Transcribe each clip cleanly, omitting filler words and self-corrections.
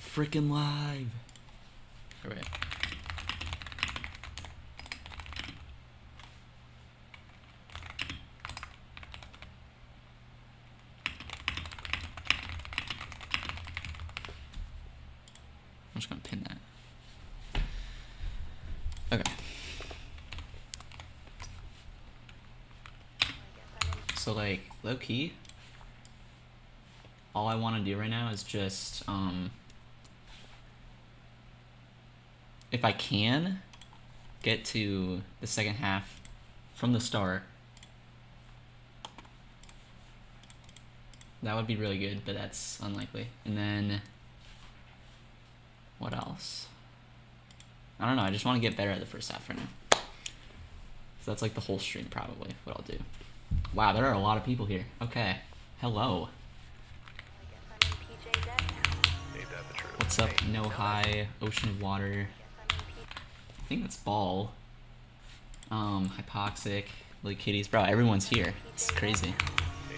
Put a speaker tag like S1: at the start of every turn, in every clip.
S1: Freaking live. All right. I'm just gonna pin that. Okay. So like low key, all I want to do right now is just if I can get to the second half from the start, that would be really good, but that's unlikely. And then what else? I don't know, I just want to get better at the first half right now. So that's like the whole stream probably, what I'll do. Wow, there are a lot of people here. Okay, hello. What's up, No High, Ocean of Water. I think that's Ball. Hypoxic, Lily Kitties. Bro, everyone's here. It's crazy.
S2: Ain't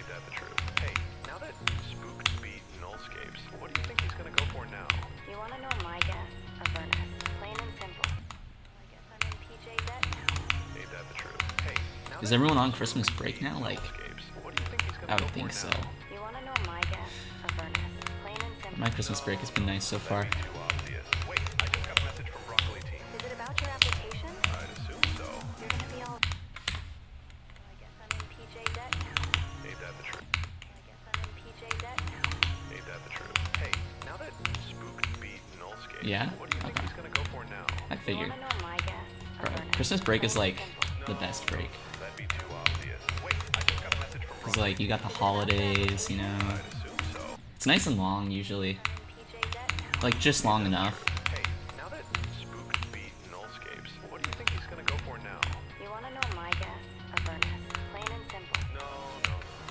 S2: that the truth? Hey, now that Spooked beat Nullscapes, what do you think he's gonna go for now?
S3: You wanna know my guess? Avernus. Plain and simple. I guess I'm in PJ debt now.
S2: Ain't that the truth? Hey, now
S1: Is
S2: that
S1: everyone on Christmas break now? Like,
S2: Nullscapes, what do you think he's gonna
S1: I
S2: go
S1: would
S2: for
S1: think so.
S2: now?
S3: You wanna know my guess? Avernus. Plain and simple.
S1: My Christmas break has been nice so far.
S2: That'd be too obvious. Wait, I just got a message from Broccoli Team.
S3: Is it about your application?
S2: I'd assume so.
S3: You're gonna be all. I guess I'm in PJ debt now.
S2: Ain't that the truth?
S3: I guess I'm in PJ debt now.
S2: Ain't that the truth? Hey, now that Spooked beat Nullscapes,
S1: Yeah?
S2: what do you think
S1: Okay.
S2: he's gonna go for now?
S1: I
S3: You
S1: figured.
S3: wanna know my guess?
S1: Bro,
S3: Avernus.
S1: Christmas break is
S3: Plain
S1: like
S3: and simple.
S1: the best break.
S2: That'd be too obvious. Wait, I just got a message from
S1: Cause like you got the holidays, you know.
S2: I'd assume so.
S1: It's nice and long usually.
S3: I'm in PJ debt now.
S1: Like just long enough.
S2: Hey, now that Spooked beat Nullscapes, what do you think he's gonna go for now?
S3: You wanna know my guess? Avernus. Plain and simple.
S2: No,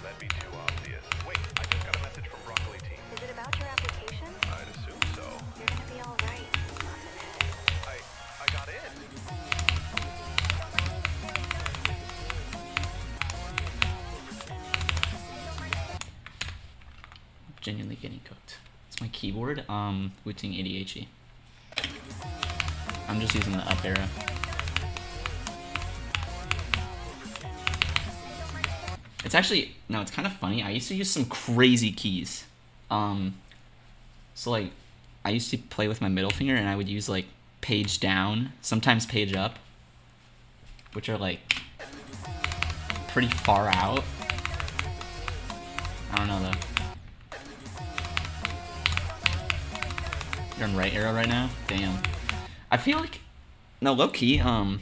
S2: that'd be too obvious. Wait, I just got a message from Broccoli Team.
S3: Is it about your application?
S2: I'd assume so.
S3: You're gonna be all right.
S2: I got in.
S1: Genuinely getting cooked. It's my keyboard, booting ADHD. I'm just using the up arrow. It's actually, no, it's kind of funny. I used to use some crazy keys. So like, I used to play with my middle finger and I would use like page down, sometimes page up, which are like pretty far out. I don't know though. You're on right arrow right now? Damn. I feel like, no, low key, I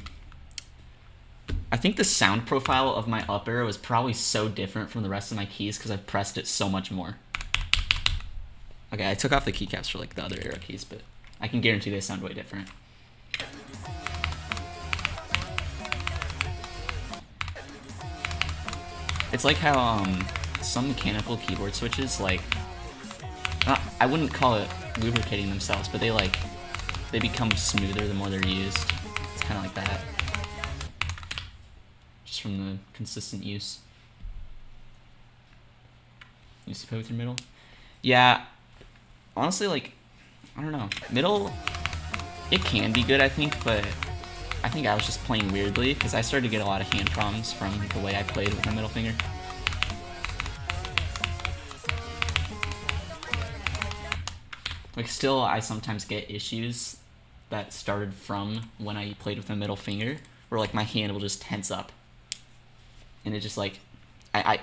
S1: think the sound profile of my up arrow is probably so different from the rest of my keys because I've pressed it so much more. Okay, I took off the keycaps for like the other arrow keys, but I can guarantee they sound way different. It's like how some mechanical keyboard switches, like, I wouldn't call it lubricating themselves, but they become smoother the more they're used. It's kind of like that, just from the consistent use. You used to play with your middle? Yeah, honestly, like, I don't know. Middle, it can be good, I think, but I think I was just playing weirdly because I started to get a lot of hand problems from the way I played with my middle finger. Like, still, I sometimes get issues that started from when I played with my middle finger, where, like, my hand will just tense up. And it just, like,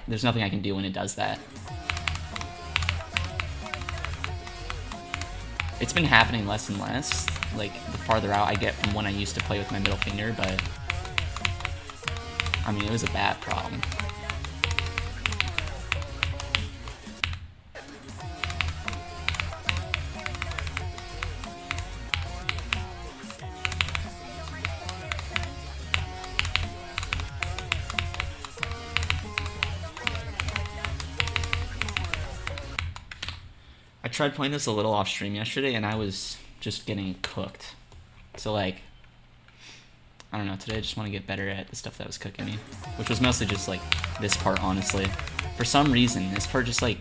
S1: there's nothing I can do when it does that. It's been happening less and less, like, the farther out I get from when I used to play with my middle finger, but, I mean, it was a bad problem. I tried playing this a little off stream yesterday and I was just getting cooked. So like, I don't know, today I just want to get better at the stuff that was cooking me. Which was mostly just like this part, honestly. For some reason, this part just like,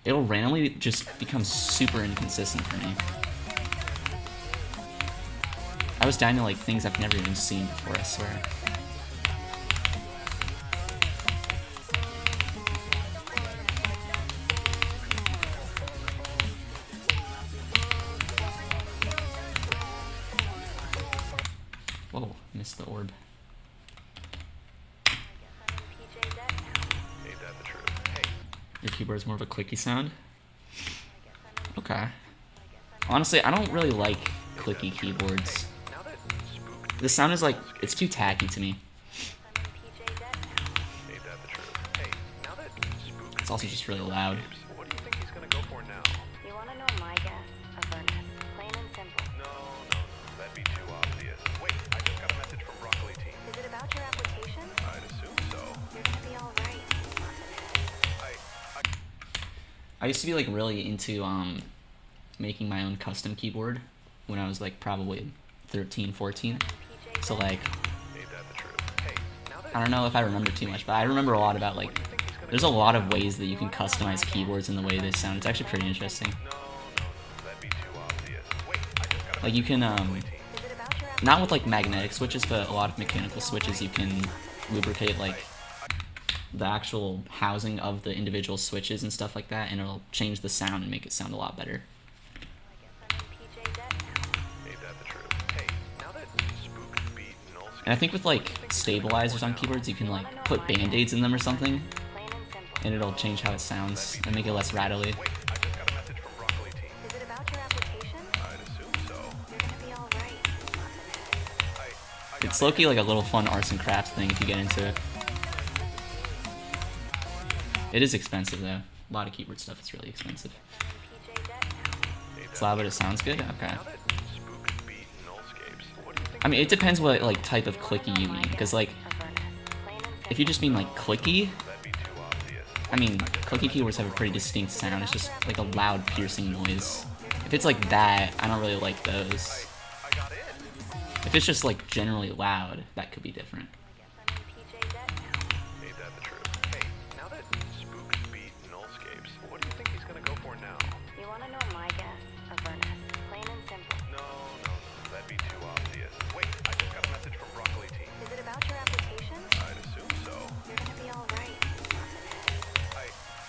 S1: it'll randomly just become super inconsistent for me. I was dying to like things I've never even seen before, I swear. Whoa, missed the orb.
S2: Ain't that the truth? Hey,
S1: Your keyboard's more of a clicky sound? Okay. Honestly, I don't really like clicky keyboards.
S2: now that Spook
S1: The sound is like, it's too tacky to me.
S2: ain't that the truth? Hey, now that Spook
S1: It's also just really loud.
S2: what do you think he's gonna go for now?
S3: You wanna know my guess? Avernus. Plain and simple.
S2: No, that'd be too obvious. Wait, I just got a message from Broccoli Team.
S3: Is it about your application?
S2: I'd assume so.
S3: You're gonna be alright.
S1: I used to be like really into making my own custom keyboard when I was like probably 13, 14. So like,
S2: Ain't that the truth? Hey, now that
S1: I don't know if I remember too much, but I remember a lot about like, there's a lot of ways that you can customize keyboards in the way they sound. It's actually pretty interesting.
S2: that'd be too obvious. Wait, I just got a
S1: Like you can,
S3: Is it about your
S1: not with like magnetic switches, but a lot of mechanical switches, you can lubricate like the actual housing of the individual switches and stuff like that, and it'll change the sound and make it sound a lot better.
S3: PJ debt now?
S2: Ain't that the truth? Hey, now that Spook beat Null
S1: And I think with like stabilizers on keyboards, you can like put band-aids in them or something,
S3: Plain and simple.
S1: and it'll change how it sounds and make it less rattly.
S2: Wait, I just got a message from Broccoli Team.
S3: Is it about your application?
S2: I'd assume so.
S3: You're gonna be alright.
S2: I
S1: It's low-key like a little fun arts and crafts thing if you get into it. It is expensive though. A lot of keyboard stuff is really expensive.
S3: PJ debt now?
S1: It's loud, but it sounds good. Okay.
S2: now that Spook beat Nullscapes, what do you think?
S1: I mean, it depends what like type of clicky you mean, because like
S3: Avernus. Plain and simple.
S1: if you just mean like clicky,
S2: That'd be too obvious.
S1: I mean, clicky keyboards have a pretty distinct sound. It's just like a loud, piercing noise. If it's like that, I don't really like those.
S2: I got in.
S1: If it's just like generally loud, that could be different.
S3: PJ debt now?
S2: Ain't that the truth? Hey, now that Spook beat Nullscapes, what do you think he's gonna go for now?
S3: You wanna know my guess? Avernus. Plain and simple.
S2: No, that'd be too obvious. Wait, I just got a message from Broccoli Team.
S3: Is it about your application?
S2: I'd assume so.
S3: You're gonna be alright.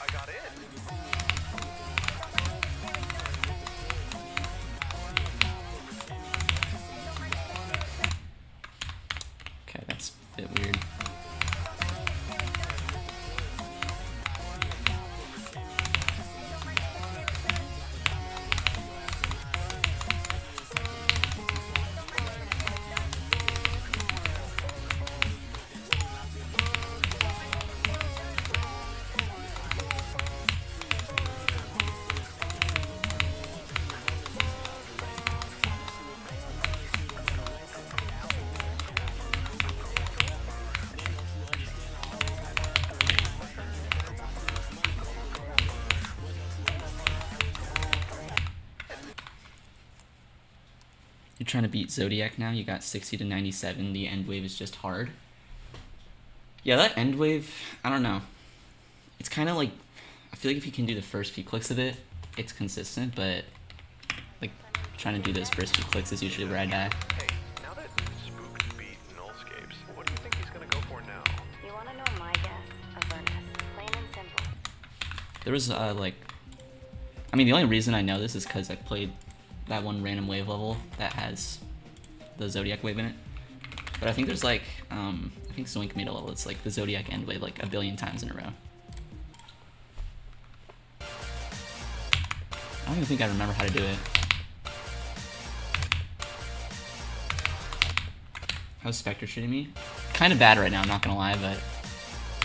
S2: I got in.
S1: Okay, that's a bit weird. You're trying to beat Zodiac now. You got 60 to 97. The end wave is just hard. Yeah, that end wave, I don't know. It's kind of like, I feel like if you can do the first few clicks of it, it's consistent, but like trying to do those first few clicks is usually where I die.
S2: Hey, now that Spook beat Nullscapes, what do you think he's gonna go for now?
S3: You wanna know my guess? Avernus. Plain and simple.
S1: There was like, I mean, the only reason I know this is because I played that one random wave level that has the Zodiac wave in it. But I think there's like, I think Zoink made a level that's like the Zodiac end wave like a billion times in a row. I don't even think I remember how to do it. How's Spectre treating me? Kind of bad right now, I'm not gonna lie, but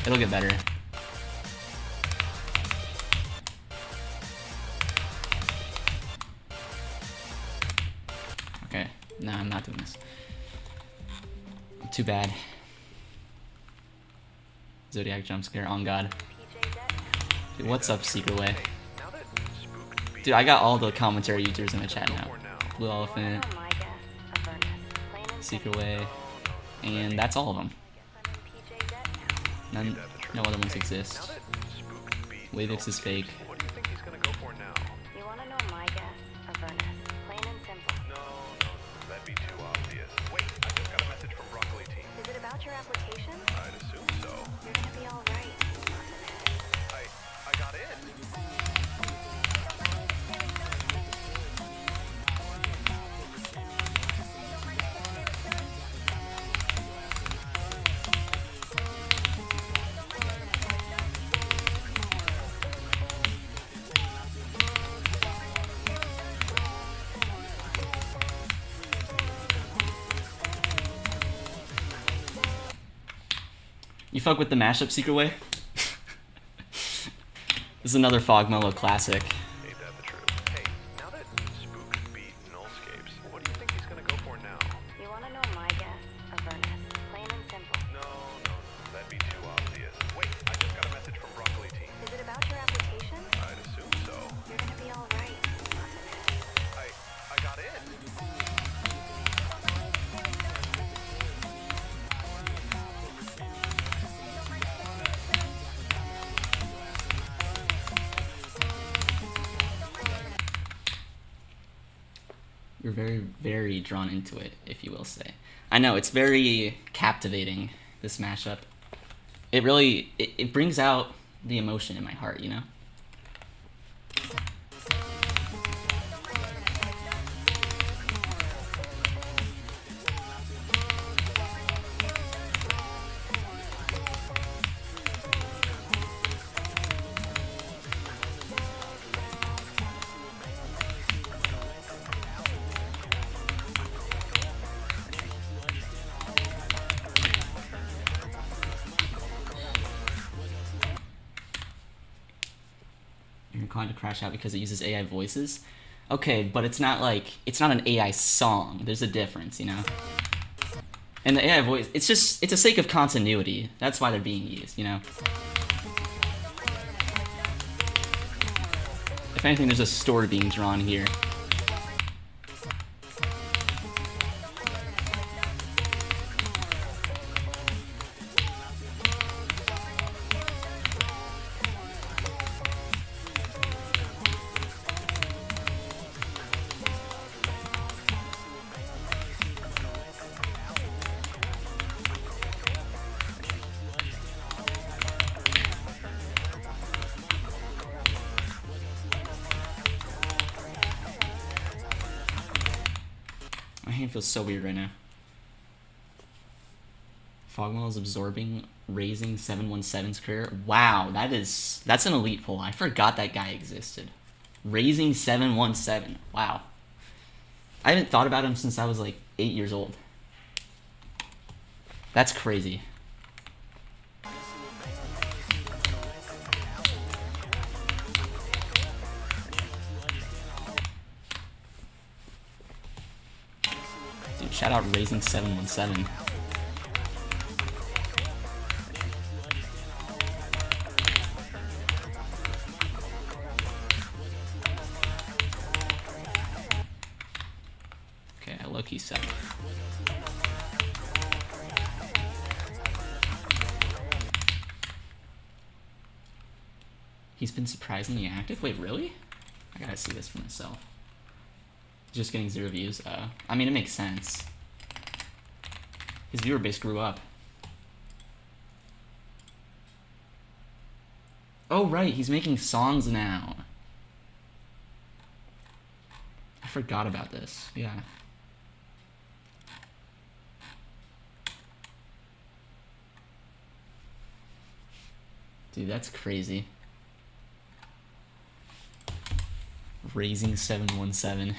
S1: it'll get better. Okay, no, I'm not doing this. Too bad. Zodiac jump scare, on God.
S3: PJ debt now?
S1: Dude, what's up, Secret Way?
S2: Now that Spook beat
S1: Dude, I got all the commentary users in the chat now.
S2: for now.
S1: Blue
S3: You wanna
S1: Elephant,
S3: know my guess? Avernus. Plain and
S1: Secret
S3: simple.
S1: Way, and that's all of them.
S3: PJ debt now?
S1: None, no other ones
S2: Now
S1: exist.
S2: that Spook beat
S1: Wavix is fake.
S2: what do you think he's gonna
S1: You fuck with the mashup secret way? This is another Fogmello classic.
S2: Ain't that the truth? Hey, now that Spooked beat Nullscapes, what do you think he's gonna go for now?
S3: You wanna know my guess? Avernus. Plain and simple.
S2: No, that'd be too obvious. Wait, I just got a message from Broccoli Team.
S3: Is it about your application?
S2: I'd assume so.
S3: You're gonna be alright.
S2: I got in.
S1: You're very, very drawn into it, if you will say. I know, it's very captivating, this mashup. It really, it brings out the emotion in my heart, you know? You're inclined to crash out because it uses AI voices. Okay, but it's not like, it's not an AI song. There's a difference, you know? And the AI voice, it's just, it's a sake of continuity. That's why they're being used, you know? If anything, there's a story being drawn here. My hand feels so weird right now. Fogwell is absorbing, raising 717's career. Wow, that's an elite pull. I forgot that guy existed. Raising 717. Wow. I haven't thought about him since I was like 8 years old. That's crazy. Dude, shout out Raising 717. Okay, I low-key suck. He's been surprisingly active? Wait, really? I gotta see this for myself. Just getting 0 views. I mean, it makes sense. His viewer base grew up. Oh, right, he's making songs now. I forgot about this. Yeah. Dude, that's crazy. Raising 717.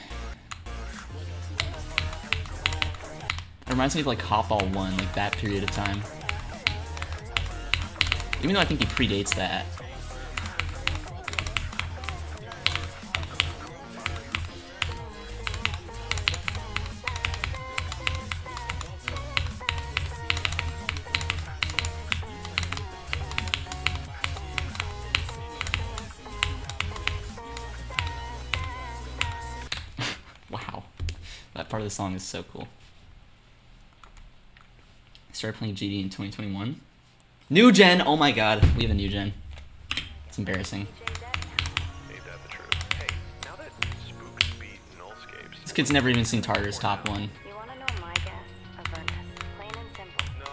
S1: It reminds me of like Hop All 1, like that period of time. Even though I think he predates that. Wow. That part of the song is so cool. Started playing GD in 2021. New gen! Oh my god, we have a new gen. It's embarrassing.
S2: Ain't that the truth? Hey, now that Spooked beat Nullscapes.
S1: This kid's never even seen Tartar's top 1.
S3: You wanna know my guess? Avernus. Plain and simple.
S2: No,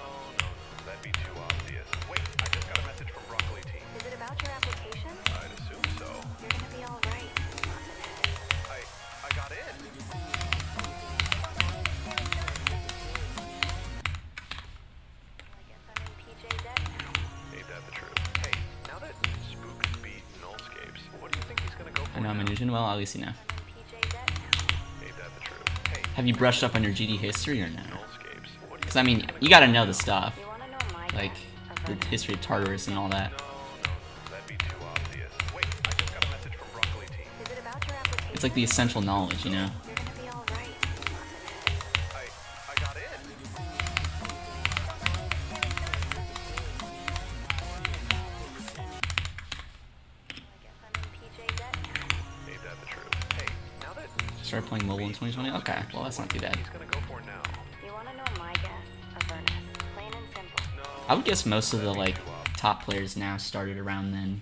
S2: that'd be too obvious. Wait, I just got a message from Broccoli Team.
S3: Is it about your application?
S2: I'd assume so.
S3: You're gonna be alright.
S2: I got in.
S3: I guess I'm in PJ debt now.
S2: Ain't that the truth? Hey, now that Spooked beat Nullscapes, what do you think he's gonna go for
S1: I know I'm a
S2: now?
S1: new gen. Well, at least you know.
S3: I'm in PJ debt now.
S2: Ain't that the truth? Hey,
S1: Have you brushed up on your GD history or no?
S2: Nullscapes, what do you
S1: Because I mean, you gotta know the stuff.
S3: You wanna know my
S1: Like,
S3: guess?
S1: the history of Tartarus and all that.
S2: That'd be too obvious. Wait, I just got a message from Broccoli Team.
S3: Is it about your application?
S1: It's like the essential knowledge, you know?
S3: You're gonna be alright.
S2: I got in.
S3: I guess I'm in PJ debt now.
S2: Ain't that the truth? Hey, now that
S1: Started playing mobile in 2020? Okay, well that's not too bad.
S2: he's gonna go for now.
S3: You wanna know my guess? Avernus. Plain and simple.
S2: No.
S1: I would guess most of the like top players now started around then,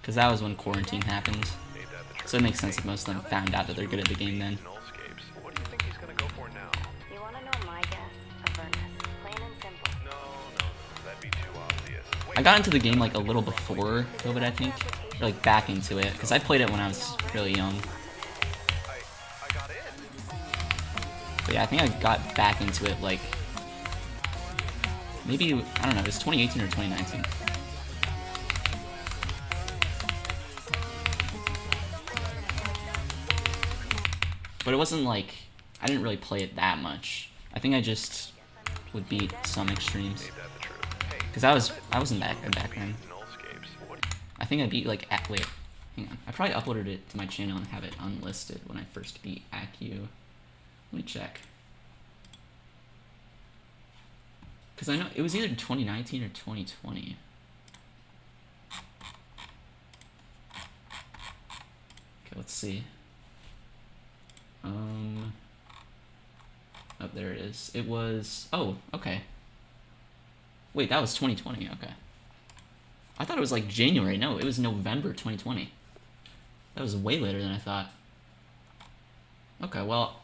S1: because that was when quarantine happened.
S2: Ain't that the truth?
S1: So it makes sense if most of them found out that they're good at the game then.
S2: Nullscapes. What do you think he's gonna go for now?
S3: You wanna know my guess? Avernus. Plain and simple.
S2: No, that'd be too obvious. Wait,
S1: I got into the game like a little before COVID, I think, or like back into it, because I played it when I was really young.
S2: I got in.
S1: But yeah, I think I got back into it like maybe, I don't know, it was 2018 or 2019. But it wasn't like, I didn't really play it that much. I think I just would beat some extremes.
S2: Ain't that the truth? Hey,
S1: Because I wasn't that good back then.
S2: nullscapes. What do
S1: I think I beat like, wait, hang on. I probably uploaded it to my channel and have it unlisted when I first beat ACU. Let me check. Because I know it was either 2019 or 2020. Okay, let's see. Oh, there it is. It was, oh, okay. Wait, that was 2020, okay. I thought it was like January. No, it was November 2020. That was way later than I thought. Okay, well,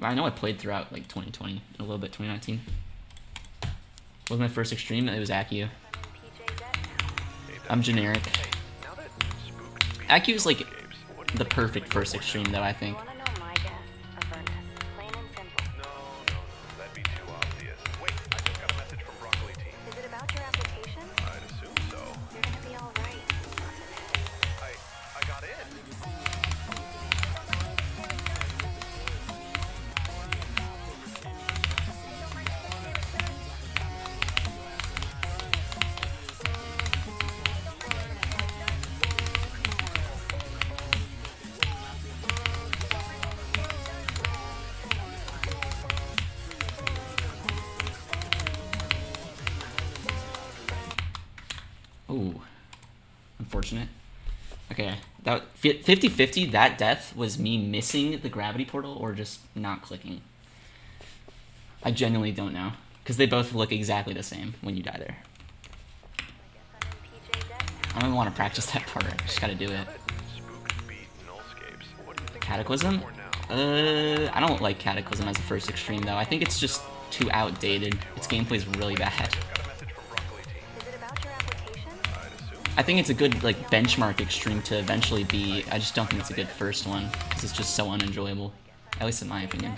S1: I know I played throughout like 2020, a little bit 2019. What was my first extreme? It was ACU.
S3: I'm in PJ debt now.
S2: Ain't that
S1: I'm generic.
S2: now that spooks
S1: ACU is like
S2: what do you
S1: the perfect first extreme though, I think.
S3: You wanna know my guess? Avernus. Plain and simple.
S2: No, that'd be too obvious. Wait, I just got a message from Broccoli Team.
S3: Is it about your application?
S2: I'd assume so.
S3: You're gonna be alright.
S2: I got in.
S1: Ooh, unfortunate. Okay, that 50-50, that death was me missing the gravity portal or just not clicking. I genuinely don't know, because they both look exactly the same when you die there.
S3: I guess I'm in PJ debt now.
S1: I don't even want to practice that part, I just gotta do it.
S2: Spooks beat nullscapes. What do you think
S1: Cataclysm?
S2: he's going for now?
S1: I don't like Cataclysm as a first extreme though. I think it's just too outdated. Its gameplay's really bad.
S2: Got a message from Broccoli Team.
S3: Is it about your application?
S2: I'd assume
S1: I think it's a good like benchmark extreme to eventually be. I just don't think it's a good first one because it's just so unenjoyable, at least in my opinion.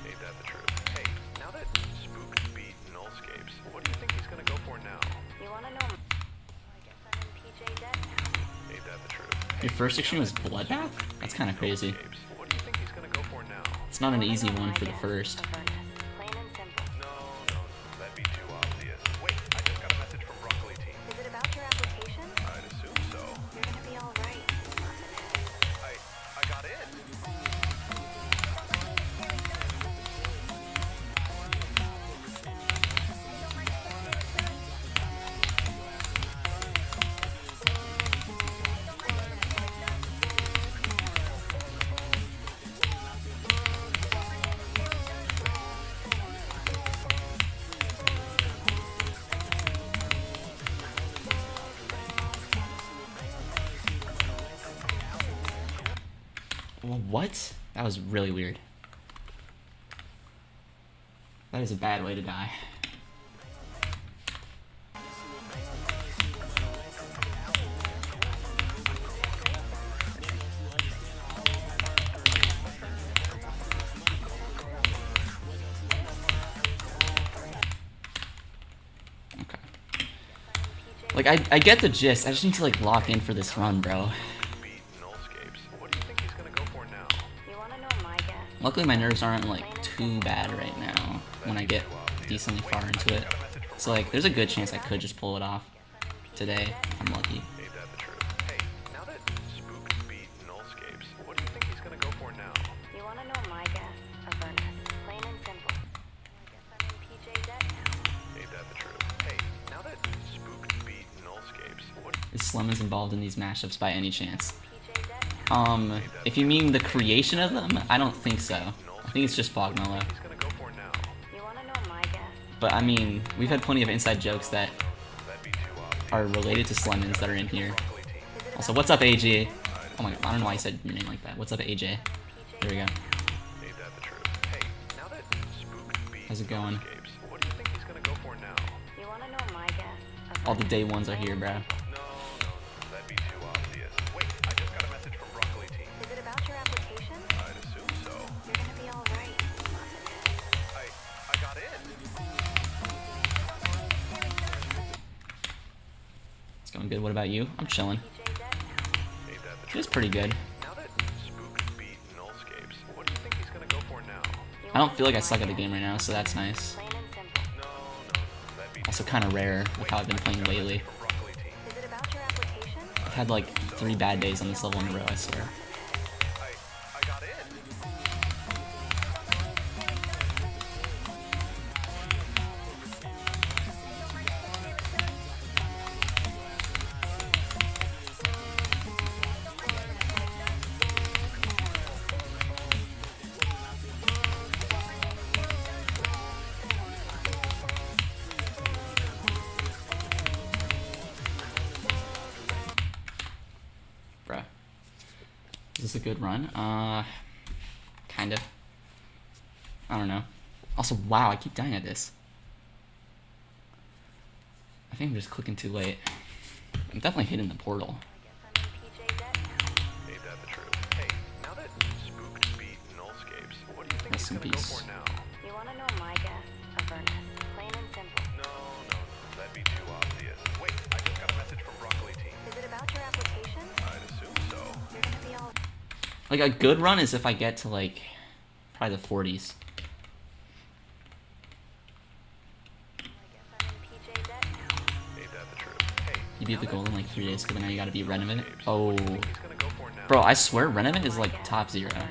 S2: ain't that the truth? Hey, now that spooks beat nullscapes, what do you think he's gonna go for now?
S3: You wanna know? I guess I'm in PJ debt now.
S2: Ain't that the truth?
S1: Your first extreme was Bloodbath? That's kind of crazy.
S2: Nullscapes. What do you think he's gonna go for now?
S1: It's not an
S3: You wanna
S1: easy
S3: know
S1: one
S3: my
S1: for the
S3: guess?
S1: first.
S3: Avernus. Plain and simple.
S2: No, that'd be too obvious. Wait, I just got a message from Broccoli Team.
S3: Is it about your application?
S2: I'd assume so.
S3: You're gonna be alright.
S2: I got in.
S1: Well, what? That was really weird. That is a bad way to die. Okay. Like, I get the gist. I just need to, like, lock in for this run, bro.
S2: Beat nullscapes. What do you think he's gonna go for now?
S3: You wanna know my guess?
S1: Luckily, my nerves aren't, like, too bad right now when I get decently far into it.
S2: Got a message from
S1: So like, there's a good chance I could just pull it off today. I'm lucky.
S2: Ain't that the truth? Hey, now that Spooked beat Nullscapes, what do you think he's gonna go for now?
S3: You wanna know my guess? Avernus. Plain and simple. I guess I'm in PJ debt now.
S2: Ain't that the truth? Hey, now that Spooked beat Nullscapes, what
S1: Is Slemons involved in these mashups by any chance?
S3: PJ debt now.
S1: If you mean the creation of them, I don't think so. I think it's just Fogmellow.
S2: he's gonna go for now?
S3: You wanna know my guess?
S1: But I mean, we've had plenty of inside jokes that
S2: That'd be too obvious.
S1: are related to Slemons that are in here.
S2: Broccoli team.
S1: Also, what's up, AJ? Oh my god, I don't know why I said your name like that. What's up, AJ? There we go.
S2: Ain't that the truth? Hey, now that Spooked beat
S1: How's it going?
S2: Nullscapes, what do you think he's gonna go for now?
S3: You wanna know my guess?
S1: All the
S3: Avernus.
S1: day ones are here, bro.
S2: No, that'd be too obvious. Wait, I just got a message from Broccoli team.
S3: Is it about your application?
S2: I'd assume so.
S3: You're gonna be alright.
S2: I got in.
S1: It's going good. What about you? I'm chilling.
S3: PJ debt now.
S2: Ain't that the
S1: It
S2: truth?
S1: was pretty good.
S2: Now that Spooked beat Nullscapes, what do you think he's gonna go for now?
S3: You
S1: I don't
S3: wanna
S1: feel like
S3: know
S1: I suck
S3: my
S1: at the
S3: guess?
S1: game right now, so that's nice.
S3: Plain and simple.
S2: No, that'd be
S1: Also kind of rare with how I've been playing lately.
S2: from Broccoli team.
S3: Is it about your application?
S1: I've had like 3 bad days on this level in a row, I swear.
S2: I got in.
S1: Bruh. Is this a good run? Kind of. I don't know. Also, wow, I keep dying at this. I think I'm just clicking too late. I'm definitely hitting the portal.
S3: I guess I'm in PJ debt now.
S2: Ain't that the truth? Hey, now that Spooked beat Nullscapes, what do you think
S1: Rest
S2: he's
S1: in
S2: gonna
S1: peace.
S2: go for now?
S3: You wanna know my guess? Avernus. Plain and simple.
S2: No, that'd be too obvious. Wait, I just got a message from Broccoli team.
S3: Is it about your application?
S2: I'd assume so.
S3: You're gonna be all.
S1: Like, a good run is if I get to, like, probably the 40s.
S3: I guess I'm in PJ debt now.
S2: Ain't that the truth? Hey,
S1: You beat the goal in like 3 days, but now you gotta beat Renovate. Oh.
S2: what do you think he's gonna go for now?
S1: Bro, I swear Renovate is like top 0.
S3: Avernus.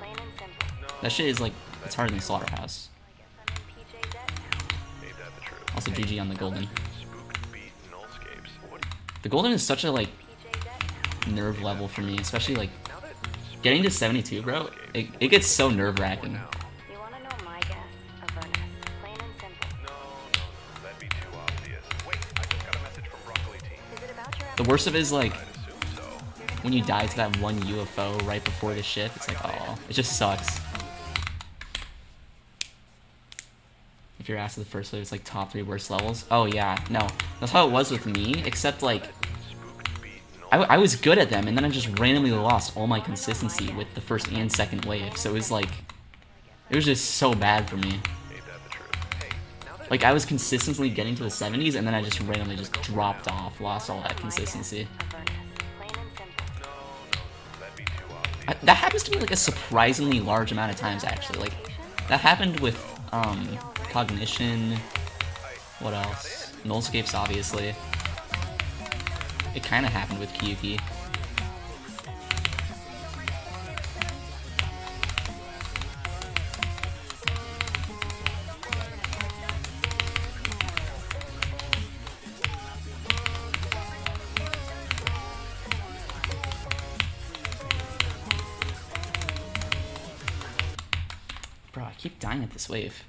S3: Plain and simple.
S1: That shit is like, it's harder than Slaughterhouse.
S3: I guess I'm in PJ debt now.
S2: Ain't that the truth?
S1: Also, GG on the Golden.
S2: Spooked beat Nullscapes. What do
S1: The Golden is such a, like,
S3: PJ debt now.
S1: nerve level for me, especially, like,
S2: now that
S1: getting to 72, bro. It gets so nerve-wracking.
S3: You wanna know my guess? Avernus. Plain and simple.
S2: No, that'd be too obvious. Wait, I just got a message from Broccoli team.
S3: Is it about your
S1: The worst of it is, like,
S2: I'd assume so.
S1: when you die to that one UFO right before the ship, it's like, oh, it just sucks. If you're asked the first wave, it's like top 3 worst levels. Oh yeah, no, that's how it was with me, except like,
S2: Spooked beat
S1: I was good at them, and then I just randomly lost all my consistency with the first and second wave, so it was like, it was just so bad for me.
S2: Ain't that the truth? Hey, now that
S1: Like, I was consistently getting to the 70s, and then I just randomly just dropped off, lost all that consistency.
S3: Avernus. Plain and simple.
S2: that'd be too obvious.
S1: That happens to me like a surprisingly large amount of times, actually. Like, that happened with, Cognition, what else? Nullscapes, obviously. It kind of happened with Kyuki. Bro, I keep dying at this wave.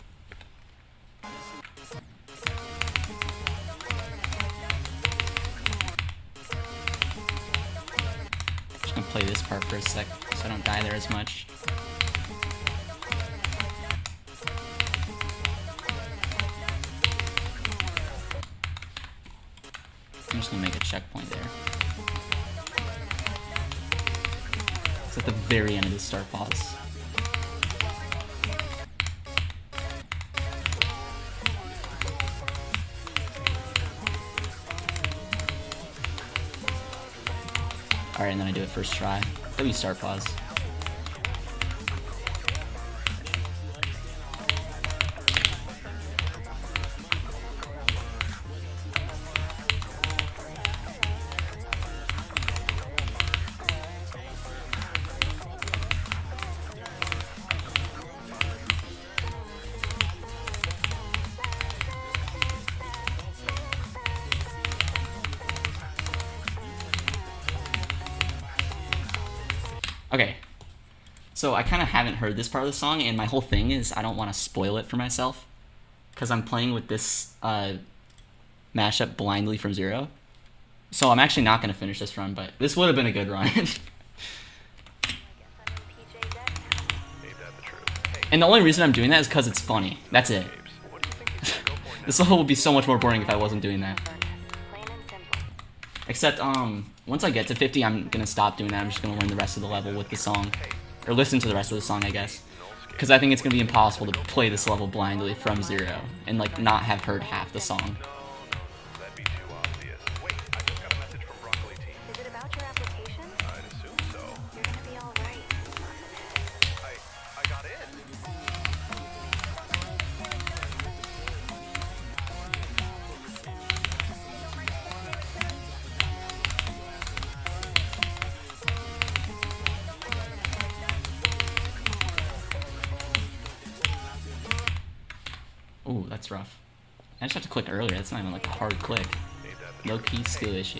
S1: Just gonna play this part for a sec so I don't die there as much. I'm just gonna make a checkpoint there. It's at the very end of the start pause. Alright, and then I do it first try. W start pause. Okay. So I kind of haven't heard this part of the song, and my whole thing is I don't want to spoil it for myself, because I'm playing with this mashup blindly from zero. So I'm actually not going to finish this run, but this would have been a good run. And the only reason I'm doing that is because it's funny. That's it. This level would be so much more boring if I wasn't doing that. Except, once I get to 50, I'm gonna stop doing that. I'm just gonna learn the rest of the level with the song. Or listen to the rest of the song, I guess. Because I think it's gonna be impossible to play this level blindly from zero and, like, not have heard half the song.
S2: That'd be too obvious. Wait, I just got a message from Broccoli Team.
S3: Is it about your application?
S2: I'd assume so.
S3: You're gonna be alright.
S2: I got in.
S1: Ooh, that's rough. I just have to click earlier. That's not even like a hard click. Low-key skill issue.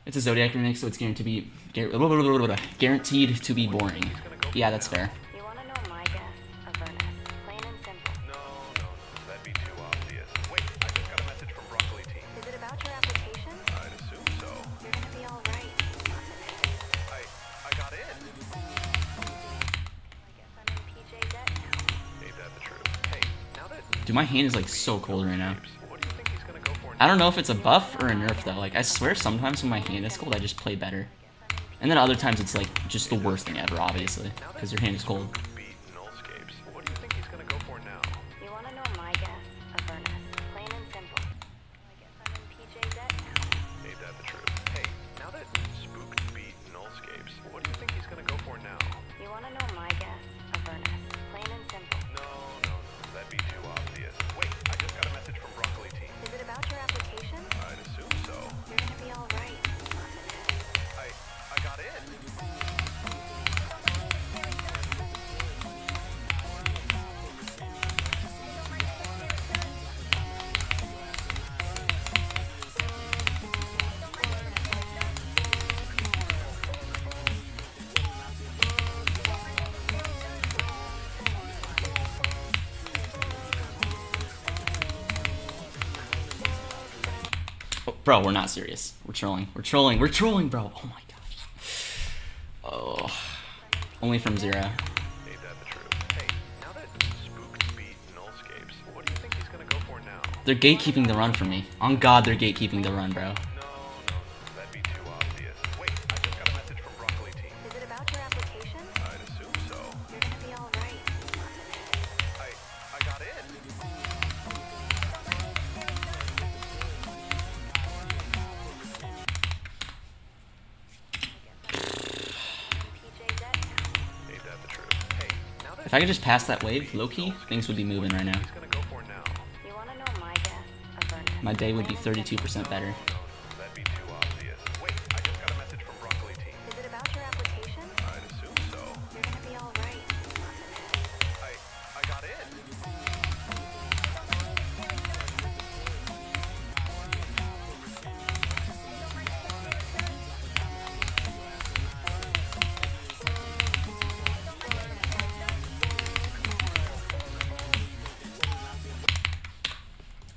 S1: It's a Zodiac remix, so it's guaranteed to be boring. Yeah, that's fair.
S3: You wanna know my guess? Avernus. Plain and simple.
S2: No, that'd be too obvious. Wait, I just got a message from Broccoli Team.
S3: Is it about your application?
S2: I'd assume so.
S3: You're gonna be alright.
S2: I got in.
S3: I guess I'm in PJ debt now.
S2: Ain't that the truth? Hey, now that
S1: Dude, my hand is like so cold right now.
S2: what do you think he's gonna go for
S1: I don't know if it's a buff or a nerf though. Like, I swear sometimes when my hand is cold, I just play better. And then other times it's like just the worst thing ever, obviously, because your hand is cold.
S2: beat nullscapes? What do you think he's gonna go for now?
S3: You wanna know my guess? Avernus. Plain and simple. I guess I'm in PJ debt now.
S2: Ain't that the truth? Hey, now that Spooked beat nullscapes, what do you think he's gonna go for now?
S3: You wanna know my guess? Avernus. Plain and simple.
S2: No, that'd be too obvious. Wait, I just got a message from Broccoli Team.
S3: Is it about your application?
S2: I'd assume so.
S3: You're gonna be alright.
S2: I got in.
S1: Oh, bro, we're not serious. We're trolling. We're trolling. We're trolling, bro. Oh my gosh. Oh. Only from zero.
S2: Ain't that the truth? Hey, now that Spooked beat nullscapes, what do you think he's gonna go for now?
S1: They're gatekeeping the run for me. On God, they're gatekeeping the run, bro.
S2: No, that'd be too obvious. Wait, I just got a message from Broccoli Team.
S3: Is it about your application?
S2: I'd assume so.
S3: You're gonna be alright.
S2: I got in.
S3: PJ debt now.
S2: Ain't that the truth? Hey, now that
S1: If I could just pass that wave, low-key, things would be moving right now.
S2: he's gonna go for now?
S3: You wanna know my guess? Avernus.
S1: My day would be
S3: Plain and simple.
S1: 32% better.
S2: That'd be too obvious. Wait, I just got a message from Broccoli Team.
S3: Is it about your application?
S2: I'd assume so.
S3: You're gonna be alright.
S2: I got in.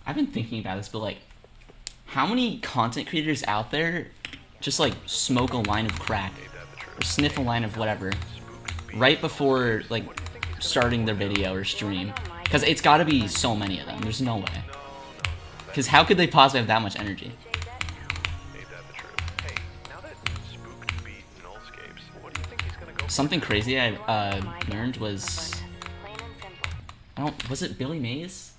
S1: I've been thinking about this, but like, how many content creators out there just like smoke a line of crack or sniff a line of whatever right before like starting their video or stream? Because it's got to be so many of them. There's no way. Because how could they possibly have that much energy?
S3: PJ debt now.
S2: Ain't that the truth? Hey, now that Spooked beat nullscapes, what do you think he's gonna go for?
S1: Something crazy I
S3: You wanna know my
S1: learned
S3: guess?
S1: was,
S3: Avernus. Plain and simple.
S1: I don't, was it Billy Mays?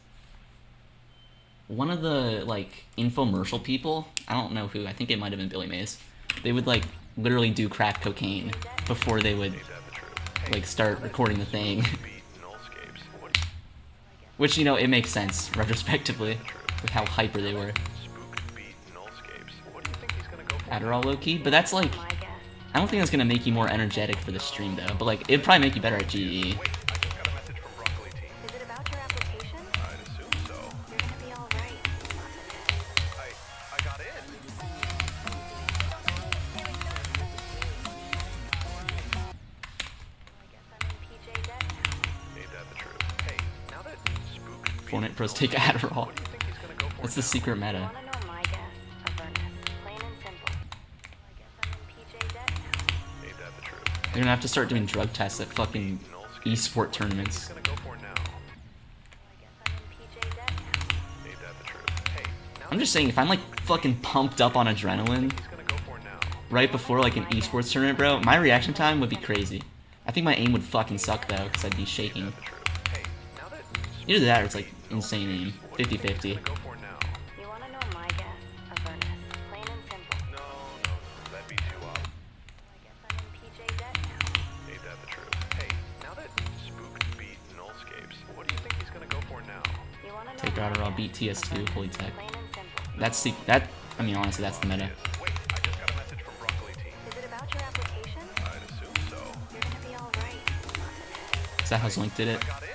S1: One of the like infomercial people, I don't know who, I think it might have been Billy Mays. They would like literally do crack cocaine before they would
S2: Ain't that the truth? Hey,
S1: like start recording the thing.
S2: beat nullscapes. What
S1: Which, you know, it makes sense retrospectively with how hyper they were.
S2: Spooked beat nullscapes. What do you think he's gonna go for?
S1: Adderall low-key, but that's like,
S3: My guess.
S1: I don't think that's gonna make you more energetic for the stream though, but like, it'd probably make you better at GE.
S2: Wait, I just got a message from Broccoli Team.
S3: Is it about your application?
S2: I'd assume so.
S3: You're gonna be alright.
S2: I got in.
S1: Fortnite pros take Adderall.
S2: What do you think he's gonna go for
S1: That's the
S2: now?
S1: secret
S3: You
S1: meta.
S3: wanna know my guess? Avernus. Plain and simple. I guess I'm in PJ debt now.
S2: Ain't that the truth?
S1: They're gonna have to start doing drug tests at fucking esport tournaments.
S2: He's gonna go for now.
S3: I guess I'm in PJ debt now.
S2: Ain't that the truth? Hey, now
S1: I'm just saying, if I'm like fucking pumped up on adrenaline
S2: he's gonna go for now.
S1: right before like an esports tournament, bro, my reaction time would be crazy. I think my aim would fucking suck though, because I'd be shaking.
S2: The truth. Hey, now that
S1: Either that or it's like insane aim. 50-50.
S2: go for now.
S3: You wanna know my guess? Avernus. Plain and simple.
S2: No, that'd be too odd.
S3: I guess I'm in PJ debt now.
S2: Ain't that the truth? Hey, now that Spook beat Nullscapes, what do you think he's gonna go for now?
S3: You wanna know
S1: Take
S3: my
S1: Adderall,
S3: guess?
S1: beat TS2, fully tech.
S3: Plain and simple.
S1: That's that. I mean, honestly, that's the meta.
S2: Wait, I just got a message from Broccoli Team.
S3: Is it about your application?
S2: I'd assume so.
S3: You're gonna be alright.
S1: Is that how Zoink did it?
S2: Got in.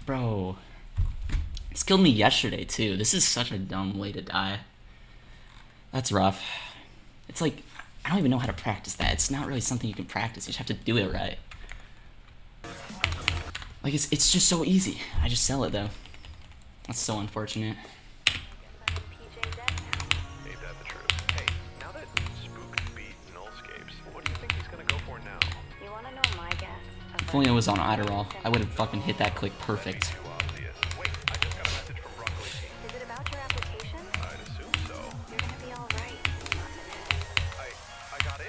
S1: Bro, this killed me yesterday too. This is such a dumb way to die. That's rough. It's like, I don't even know how to practice that. It's not really something you can practice. You just have to do it right. Like, it's just so easy. I just sell it though. That's so unfortunate.
S3: I guess I'm in PJ debt now.
S2: Ain't that the truth? Hey, now that Spook beat Nullscapes, what do you think he's gonna go for now?
S3: You wanna know my guess?
S1: If only I was on Adderall, I would have fucking hit that click perfect.
S2: Too obvious. Wait, I just got a message from Broccoli Team.
S3: Is it about your application?
S2: I'd assume so.
S3: You're gonna be alright.
S2: I got in.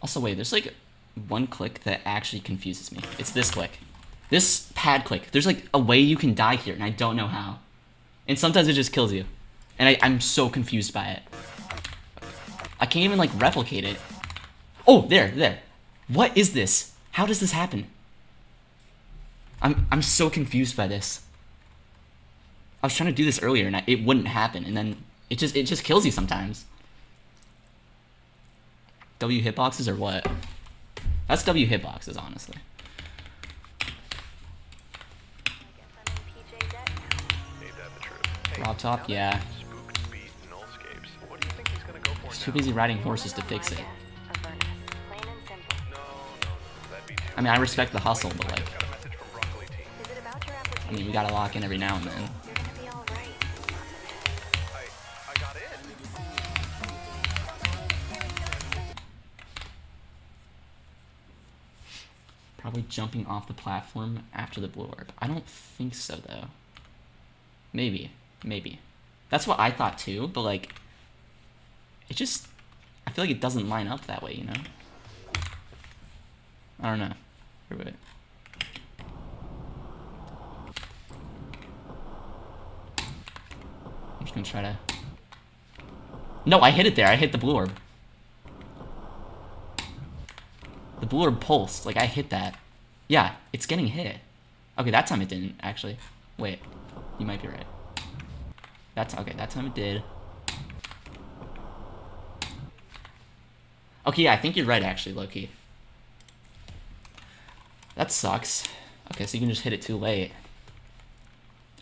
S1: Also, wait, there's like one click that actually confuses me. It's this click. This pad click. There's like a way you can die here, and I don't know how. And sometimes it just kills you. And I'm so confused by it. I can't even like replicate it. Oh, there. What is this? How does this happen? I'm so confused by this. I was trying to do this earlier and it wouldn't happen, and then it just kills you sometimes. W hitboxes or what? That's W hitboxes, honestly.
S3: I guess I'm in PJ debt now.
S2: Ain't that the truth? Hey,
S1: Rob top, yeah.
S2: Spook beat Nullscapes. What do you think he's gonna go for
S1: He's
S2: now?
S1: too busy riding horses to fix it.
S3: Avernus. Plain and simple.
S2: No, that'd be too
S1: I mean, I respect the hustle, but like,
S2: got a message from Broccoli Team.
S3: Is it about your
S1: I
S3: application?
S1: mean, we gotta lock in every now and then.
S3: You're gonna be alright.
S2: I got in.
S1: Probably jumping off the platform after the blue orb. I don't think so, though. Maybe. That's what I thought too, but like, it just, I feel like it doesn't line up that way, you know? I don't know. Here, wait. I'm just gonna try to... No, I hit it there. I hit the blue orb. The blue orb pulsed. Like, I hit that. Yeah, it's getting hit. Okay, that time it didn't, actually. Wait. You might be right. Okay, that time it did. Okay, yeah, I think you're right, actually, low-key. That sucks. Okay, so you can just hit it too late.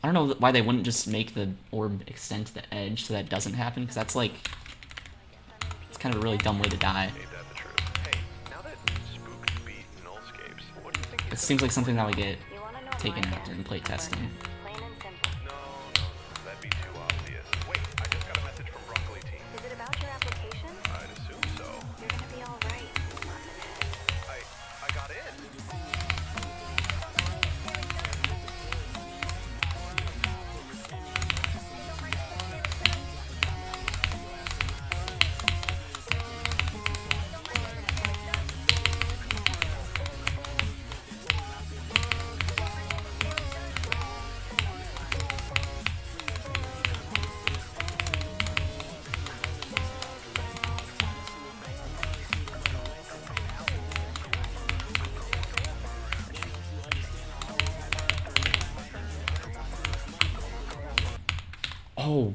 S1: I don't know why they wouldn't just make the orb extend to the edge so that doesn't happen, because that's like... It's kind of a really dumb way to die.
S2: Ain't that the truth? Hey, now that Spook beat Nullscapes, what do you think
S1: It
S2: he's
S1: seems like something that would get
S3: You wanna know
S1: taken
S3: my
S1: out
S3: guess?
S1: during playtesting.
S3: Plain and simple.
S2: No, that'd be too obvious. Wait, I just got a message from Broccoli Team.
S3: Is it about your application?
S2: I'd assume so.
S3: You're gonna be alright.
S2: I got in.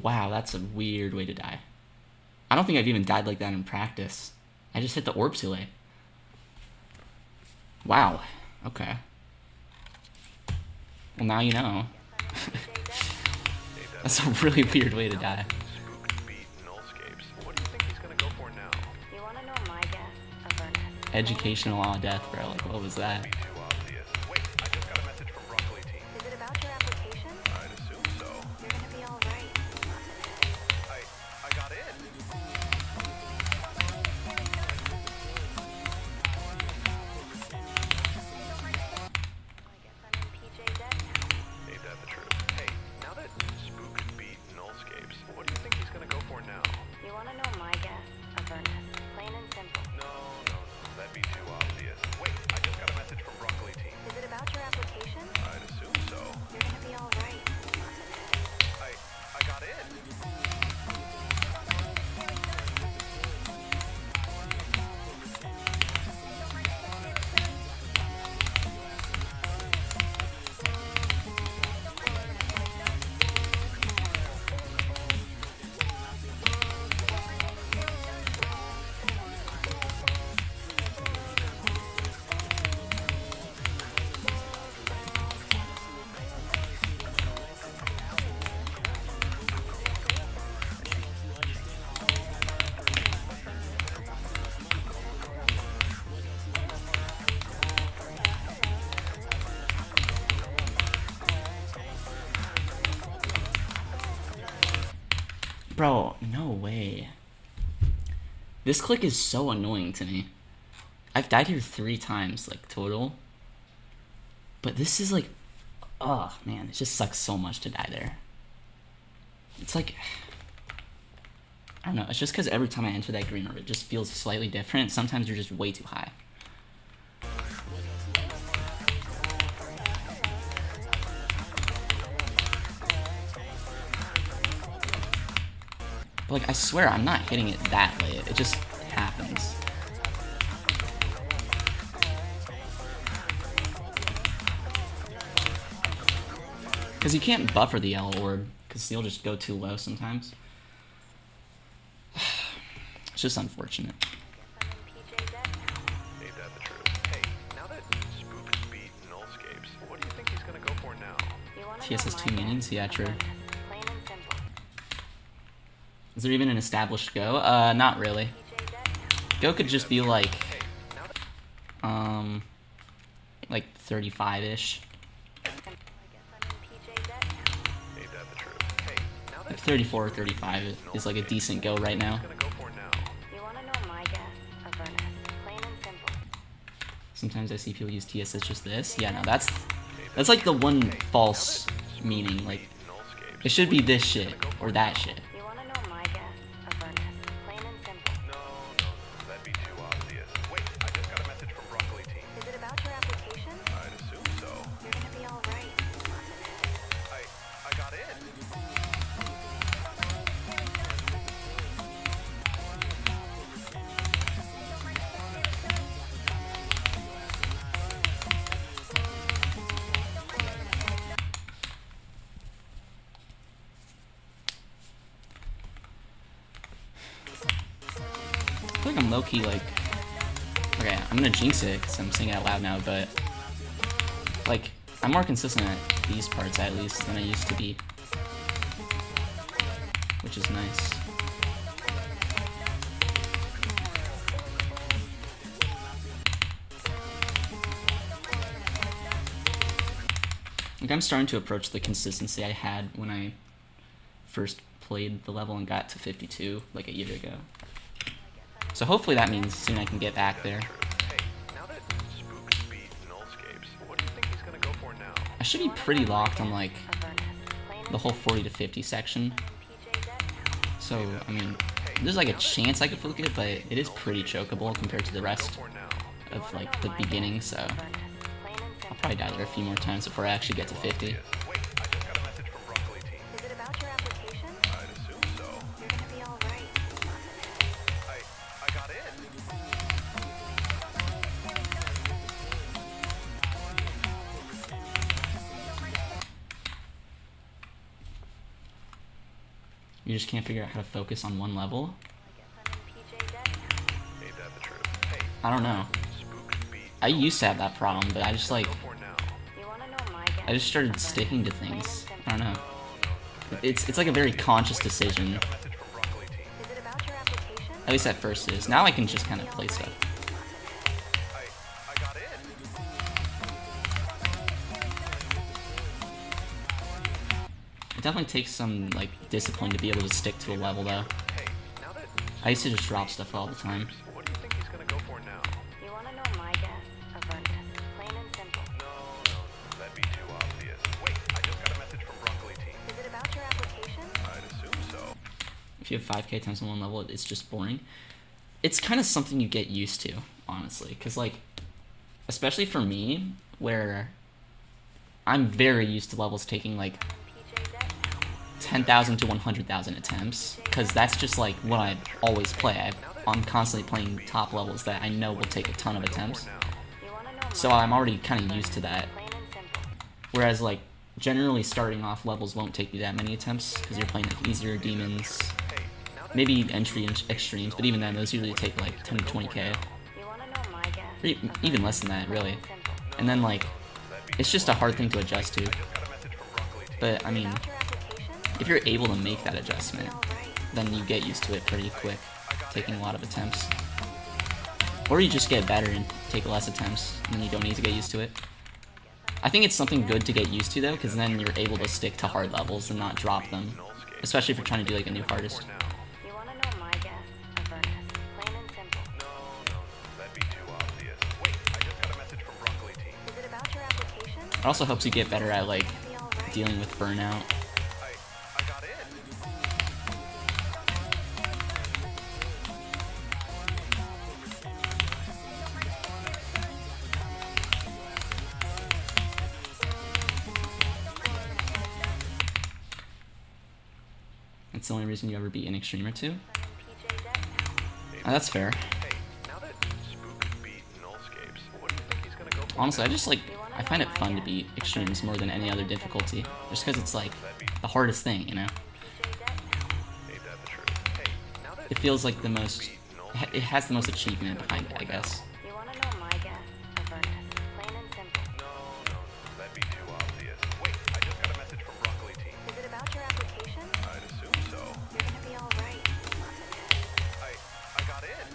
S1: wow, that's a weird way to die. I don't think I've even died like that in practice. I just hit the orb too late. Wow. Okay. Well, now you know. That's a really weird way to die.
S2: Spooks beat nullscapes. What do you think he's gonna go for now?
S3: You wanna know my guess? Avernus.
S1: Educational on death, bro. Like, what was that?
S2: Be too obvious. Wait, I just got a message from Broccoli Team.
S3: Is it about your application?
S2: I'd assume so.
S3: You're gonna be alright.
S2: I got in.
S3: I guess I'm in PJ debt now.
S2: Ain't that the truth? Hey, now that Spooks beat nullscapes, what do you think he's gonna go for now?
S3: You wanna know my guess? Avernus. Plain and simple.
S2: No, that'd be too obvious. Wait, I just got a message from Broccoli Team.
S3: Is it about your application?
S2: I'd assume so.
S3: You're gonna be alright.
S2: I got in.
S1: Bro, no way. This click is so annoying to me. I've died here 3 times, like, total. But this is like, oh man, it just sucks so much to die there. It's like, I don't know, it's just because every time I enter that green orb, it just feels slightly different. Sometimes you're just way too high. But like, I swear I'm not hitting it that late. It just happens. Because you can't buffer the yellow orb, because you'll just go too low sometimes. It's just unfortunate.
S3: I'm in PJ debt now.
S2: Ain't that the truth? Hey, now that Spooks beat nullscapes, what do you think he's gonna go for now?
S3: You wanna
S1: TSS
S3: know
S1: 2
S3: my
S1: meanings?
S3: guess?
S1: Yeah, true.
S3: Avernus. Plain and simple.
S1: Is there even an established go? Not really.
S3: PJ debt now.
S1: Go could just be like,
S2: Hey, now that
S1: like 35-ish.
S3: I guess I'm in PJ debt now.
S2: ain't that the truth? Hey, now
S1: Like
S2: that
S1: 34 or 35 is like a decent go right now.
S2: gonna go for now?
S3: You wanna know my guess? Avernus. Plain and simple.
S1: Sometimes I see people use TSS just this. Yeah, no, that's like the one false meaning. Like,
S2: Nullscapes.
S1: it should be this shit or that shit.
S3: You wanna know my guess? Avernus. Plain and simple.
S2: No, that'd be too obvious. Wait, I just got a message from Broccoli Team.
S3: Is it about your application?
S2: I'd assume so.
S3: You're gonna be alright.
S2: I got in.
S1: I feel like I'm low-key like, okay, I'm gonna jinx it because I'm saying it out loud now, but like, I'm more consistent at these parts at least than I used to be, which is nice. Like, I'm starting to approach the consistency I had when I first played the level and got to 52 like a year ago. So hopefully that means soon I can get back there.
S2: Hey, now that Spooks beat nullscapes, what do you think he's gonna go for now?
S1: I should be pretty locked on like
S3: Avernus. Plain and
S1: the whole 40 to 50 section.
S3: PJ debt now.
S1: So, I mean, there's like a chance I could fluke it, but it is pretty chokeable compared to the rest
S2: For now.
S1: of like the beginning, so
S3: Avernus. Plain and
S1: I'll
S3: simple.
S1: probably die there a few more times before I actually get to 50.
S2: Wait, I just got a message from Broccoli Team.
S3: Is it about your application?
S2: I'd assume so.
S3: You're gonna be alright.
S2: I got in.
S1: You just can't figure out how to focus on one level?
S3: I guess I'm in PJ debt now.
S2: Ain't that the truth? Hey,
S1: I don't know.
S2: spookkd.
S1: I used to have that problem, but I just like,
S2: Go for now.
S3: You wanna know my guess?
S1: I just started
S3: of
S1: sticking to
S3: Plain and
S1: things.
S3: simple.
S1: I don't know. It's like a very conscious decision.
S2: Got a message from Broccoli Team.
S3: Is it about your application?
S1: At least at first it is. Now I can just kind of play stuff.
S2: I got in.
S1: It definitely takes some like discipline to be able to stick to a level though.
S2: Hey, now that
S1: I used to just drop stuff all the time.
S2: what do you think he's gonna go for now?
S3: You wanna know my guess? Avernus. Plain and simple.
S2: No, that'd be too obvious. Wait, I just got a message from Broccoli Team.
S3: Is it about your application?
S2: I'd assume so.
S1: If you have 5k times in one level, it's just boring. It's kind of something you get used to, honestly, because like, especially for me, where I'm very used to levels taking like
S3: PJ debt now.
S1: 10,000 to 100,000 attempts, because that's just like what I always play. I'm constantly playing top levels that I know will take a ton of attempts,
S3: You wanna know
S1: so
S3: my
S1: I'm already kind of used to that.
S3: plain and simple.
S1: Whereas like generally starting off levels won't take you that many attempts because you're playing like easier demons,
S2: Hey, now that
S1: maybe entry and extremes, but even then those usually take like 10 to 20k,
S3: You wanna know my guess?
S1: or even less than that really.
S3: Plain and simple.
S1: And then like it's just a hard thing to adjust to.
S2: got a message from Broccoli Team.
S1: But I mean,
S3: About your application?
S1: if you're able to make that adjustment,
S3: Alright.
S1: then you get used to it pretty quick, taking a lot of attempts. Or you just get better and take less attempts, and then you don't need to get used to it. I think it's something good to get used to though, because then you're able to stick to hard levels and not drop them. Especially if you're trying to do like a new hardest.
S3: You wanna know my guess? Avernus. Plain and simple.
S2: No, that'd be too obvious. Wait, I just got a message from Broccoli Team.
S3: Is it about your application?
S1: It also helps you get better at like
S3: Be alright.
S1: dealing with burnout.
S2: I got in.
S1: That's the only reason you ever beat an extreme or two.
S3: I'm in PJ debt now.
S1: Oh, that's fair.
S2: Hey, now that spookkd beat nullscapes, what do you think he's gonna go for?
S1: Honestly, I find it fun to beat extremes more than any other difficulty. Just because it's like the hardest thing, you know?
S3: PJ debt now.
S2: Ain't that the truth? Hey, now that
S1: It feels like the most, it has the most achievement behind it, I guess.
S3: You wanna know my guess? Avernus. Plain and simple.
S2: no, that'd be too obvious. Wait, I just got a message from Broccoli Team.
S3: Is it about your application?
S2: I'd assume so.
S3: You're gonna be alright.
S2: I got in.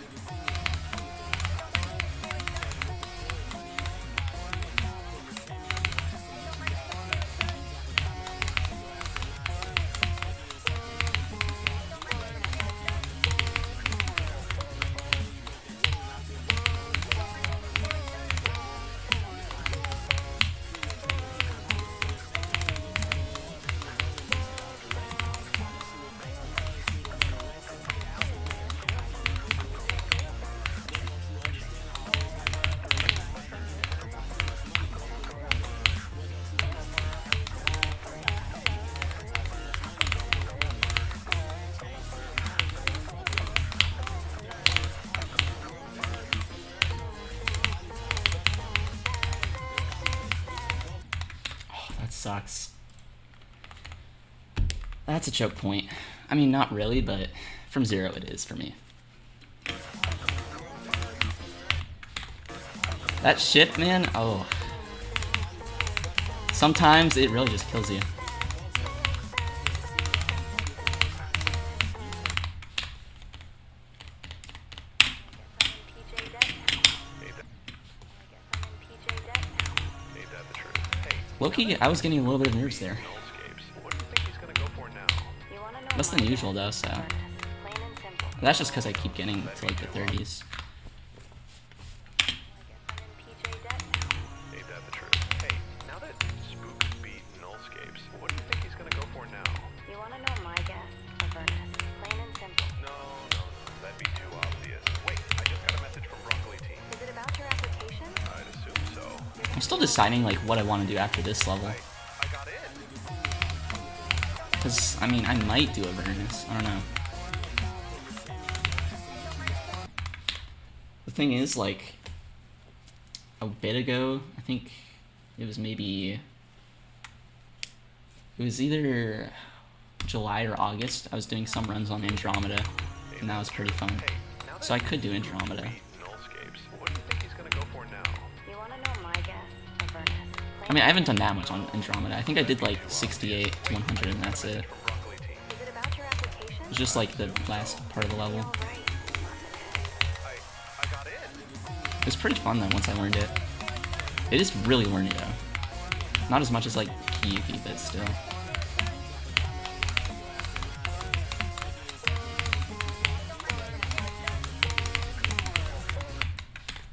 S1: Oh, that sucks. That's a choke point. I mean, not really, but from 0 it is for me. That shift, man, oh. Sometimes it really just kills you.
S3: PJ debt now. I guess I'm in PJ debt now.
S2: Ain't that the truth? Hey,
S1: Low-key, I was getting a little bit of nerves there.
S2: nullscapes, what do you think he's gonna go for now?
S3: You wanna know
S1: Less
S3: my
S1: than
S3: guess?
S1: usual though, so.
S3: Avernus. Plain and simple.
S1: That's just because I keep getting to like the 30s.
S3: I guess I'm in PJ debt now.
S2: Ain't that the truth? Hey, now that spookkd beat nullscapes, what do you think he's gonna go for now?
S3: You wanna know my guess? Avernus. Plain and simple.
S2: No, that'd be too obvious. Wait, I just got a message from Broccoli Team.
S3: Is it about your application?
S2: I'd assume so.
S1: I'm still deciding like what I want to do after this level.
S2: I got in.
S1: Because, I mean, I might do Avernus. I don't know. The thing is, like, a bit ago, I think it was maybe... It was either... July or August, I was doing some runs on Andromeda, and that was pretty fun. So I could do Andromeda.
S2: Nullscapes. What do you think he's gonna go for now?
S3: You wanna know my guess, Avernus?
S1: I mean, I haven't done that much on Andromeda. I think I did like 68 to 100, and that's it.
S2: From Broccoli team.
S3: Is it about your application?
S1: It's just like the last part of the level.
S3: All right.
S2: I got in.
S1: It was pretty fun though once I learned it. It is really learning though. Not as much as like Kiyuki, but still.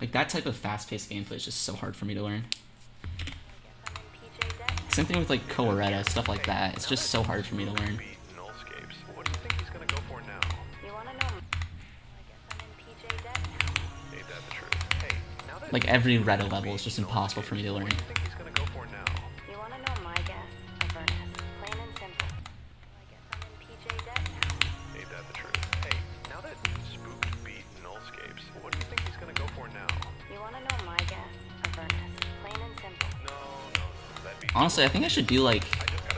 S1: Like that type of fast-paced gameplay is just so hard for me to learn.
S3: I'm in PJ debt.
S1: Same thing with like Coloretta, stuff like that. It's just so hard for me to learn.
S2: Beat Nullscapes. What do you think he's gonna go for now?
S3: You wanna know? I guess I'm in PJ debt now.
S2: Ain't that the truth? Hey, now that
S1: Like every Retta level is just impossible for me to learn.
S2: what do you think he's gonna go for now?
S3: You wanna know my guess, Avernus? Plain and simple. I guess I'm in PJ debt now.
S2: Ain't that the truth? Hey, now that Spooked beat Nullscapes, what do you think he's gonna go for now?
S3: You wanna know my guess, Avernus? Plain and simple.
S2: No, that'd be
S1: Honestly, I think I should do like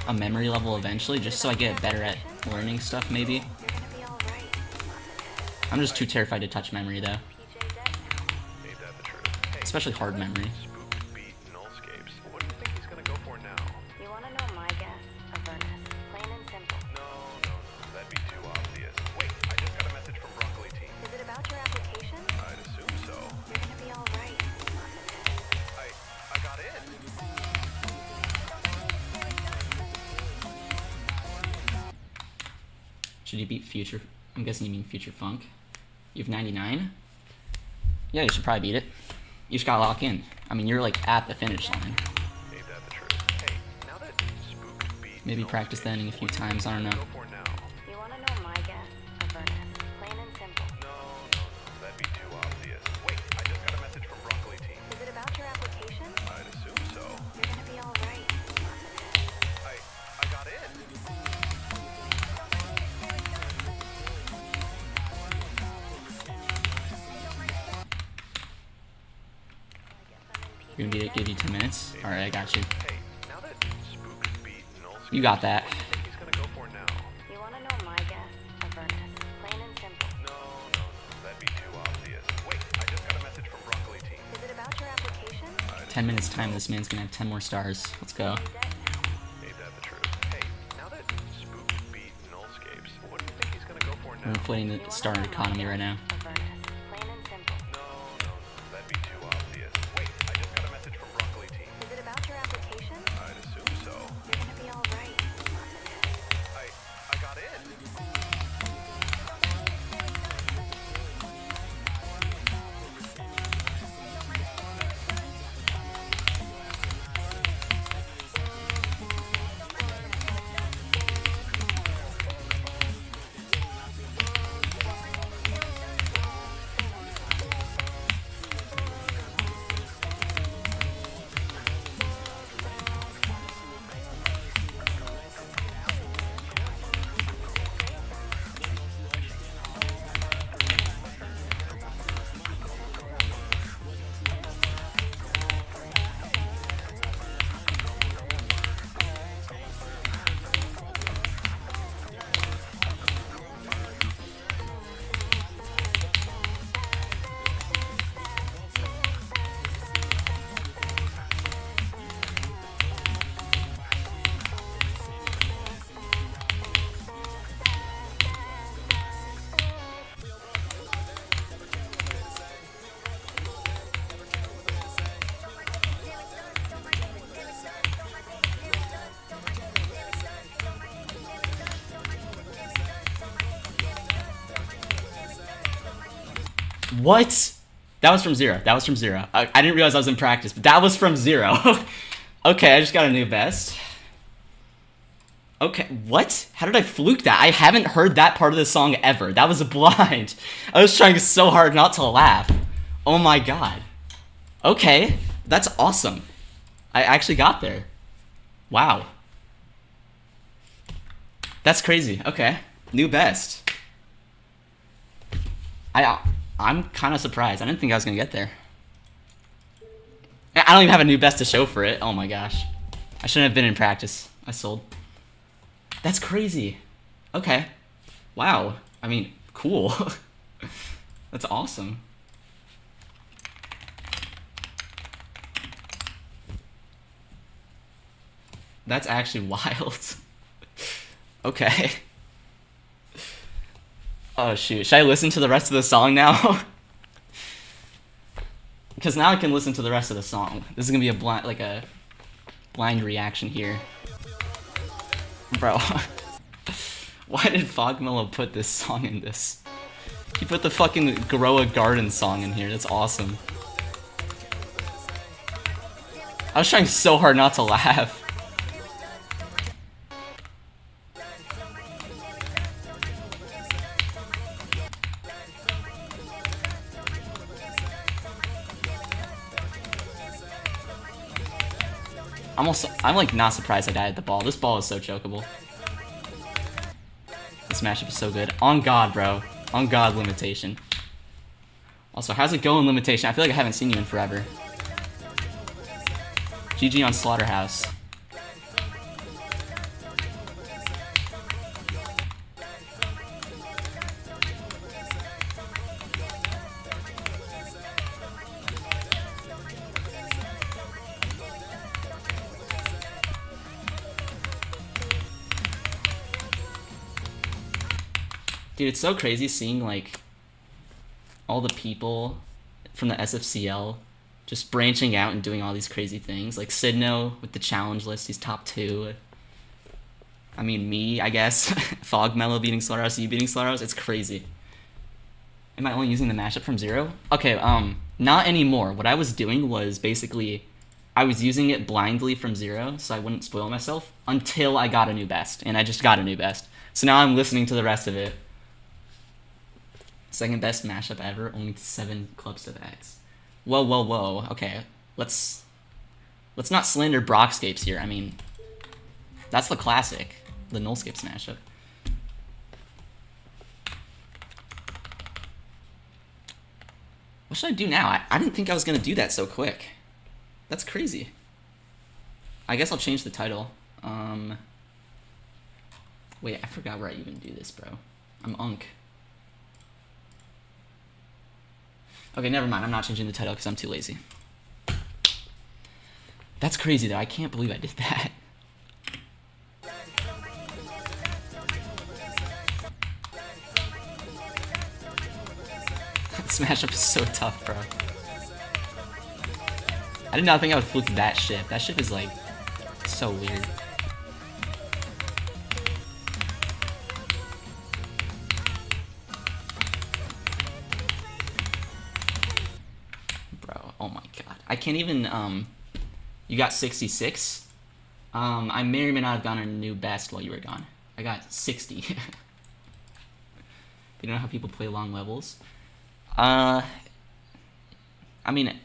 S1: a memory level eventually, just so I get better at learning stuff maybe.
S3: You're gonna be all right.
S1: I'm just too terrified to touch memory though.
S3: PJ debt now.
S2: Ain't that the truth? Hey,
S1: Especially hard memory.
S2: Spooked beat Nullscapes. What do you think he's gonna go for now?
S3: You wanna know my guess, Avernus? Plain and simple.
S2: No, that'd be too obvious. Wait, I just got a message from Broccoli team.
S3: Is it about your application?
S2: I'd assume so.
S3: You're gonna be all right.
S2: I got in.
S1: Should you beat Future? I'm guessing you mean Future Funk. You have 99? Yeah, you should probably beat it. You just gotta lock in. I mean, you're like at the finish line.
S2: Ain't that the truth? Hey, now that Spooked beat
S1: Maybe practice the ending a few times, I don't know.
S2: go for now.
S3: You wanna know my guess, Avernus? Plain and simple.
S2: No, that'd be too obvious. Wait, I just got a message from Broccoli team.
S3: Is it about your application?
S2: I'd assume so.
S3: You're gonna be all right.
S2: I got in.
S1: You're gonna beat it, give you 10 minutes? Alright, I got you.
S2: Hey, now that Spooked beat Nullscapes,
S1: You got that.
S2: what do you think he's gonna go for now?
S3: You wanna know my guess, Avernus? Plain and simple.
S2: No, that'd be too obvious. Wait, I just got a message from Broccoli team.
S3: Is it about your application?
S1: 10 minutes time, this man's gonna have 10 more stars. Let's go.
S3: In debt now.
S2: Ain't that the truth? Hey, now that Spooked beat Nullscapes, what do you think he's gonna go for
S1: We're
S2: now?
S1: inflating the star economy right now.
S3: Avernus. Plain and simple.
S2: No, that'd be too obvious. Wait, I just got a message from Broccoli team.
S3: Is it about your application?
S2: I'd assume so.
S3: You're gonna be all right.
S2: I got in.
S1: What? That was from zero. That was from zero. I didn't realize I was in practice, but that was from zero. Okay, I just got a new best. Okay, what? How did I fluke that? I haven't heard that part of the song ever. That was a blind. I was trying so hard not to laugh. Oh my god. Okay, that's awesome. I actually got there. Wow. That's crazy. Okay, new best. I'm kind of surprised. I didn't think I was gonna get there. I don't even have a new best to show for it. Oh my gosh. I shouldn't have been in practice. I sold. That's crazy. Okay. Wow. I mean, cool. That's awesome. That's actually wild. Okay. Oh shoot. Should I listen to the rest of the song now? Because now I can listen to the rest of the song. This is gonna be a blind reaction here. Bro. Why did Fogmellow put this song in this? He put the fucking Grow a Garden song in here. That's awesome. I was trying so hard not to laugh. I'm like not surprised I died at the ball. This ball is so chokeable. This matchup is so good. On God, bro. On God, Limitation. Also, how's it going, Limitation? I feel like I haven't seen you in forever. GG on Slaughterhouse. Dude, it's so crazy seeing, like, all the people from the SFCL just branching out and doing all these crazy things. Like, Sidno with the challenge list, he's top 2. I mean, me, I guess. Fogmellow beating Slaughterhouse, you beating Slaughterhouse. It's crazy. Am I only using the mashup from 0? Okay, not anymore. What I was doing was basically, I was using it blindly from 0, so I wouldn't spoil myself, until I got a new best. And I just got a new best. So now I'm listening to the rest of it. Second best mashup ever, only 7 clubs to the X. Whoa, whoa, whoa. Okay, let's not slander Brockscapes here. I mean, that's the classic, the Nullscapes mashup. What should I do now? I didn't think I was gonna do that so quick. That's crazy. I guess I'll change the title. Wait, I forgot where I even do this, bro. I'm Unk. Okay, never mind. I'm not changing the title because I'm too lazy. That's crazy, though. I can't believe I did that. This matchup is so tough, bro. I did not think I would fluke that ship. That ship is, like, so weird. Oh my god. I can't even, you got 66? I may or may not have gotten a new best while you were gone. I got 60. You know how people play long levels? I mean,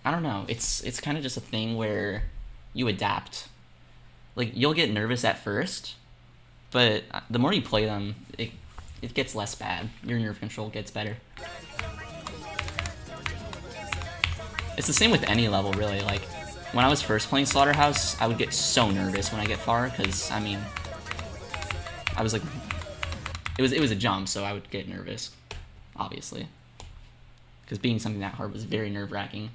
S1: I don't know. It's kind of just a thing where you adapt. Like, you'll get nervous at first, but the more you play them, it gets less bad. Your nerve control gets better. It's the same with any level, really. Like, when I was first playing Slaughterhouse, I would get so nervous when I get far, because, I mean, I was like, it was a jump, so I would get nervous, obviously. Because beating something that hard was very nerve-wracking.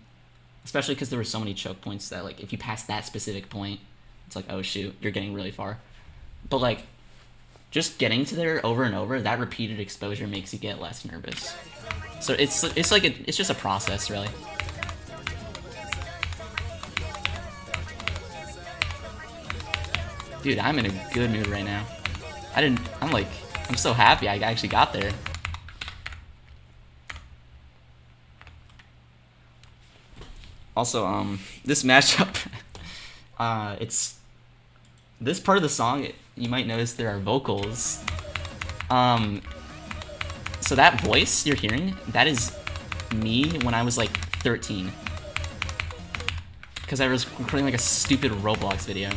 S1: Especially because there were so many choke points that, like, if you pass that specific point, it's like, oh shoot, you're getting really far. But, like, just getting to there over and over, that repeated exposure makes you get less nervous. So it's just a process, really. Dude, I'm in a good mood right now. I'm so happy I actually got there. Also, this matchup, this part of the song, you might notice there are vocals. So that voice you're hearing, that is me when I was like 13. Because I was recording like a stupid Roblox video.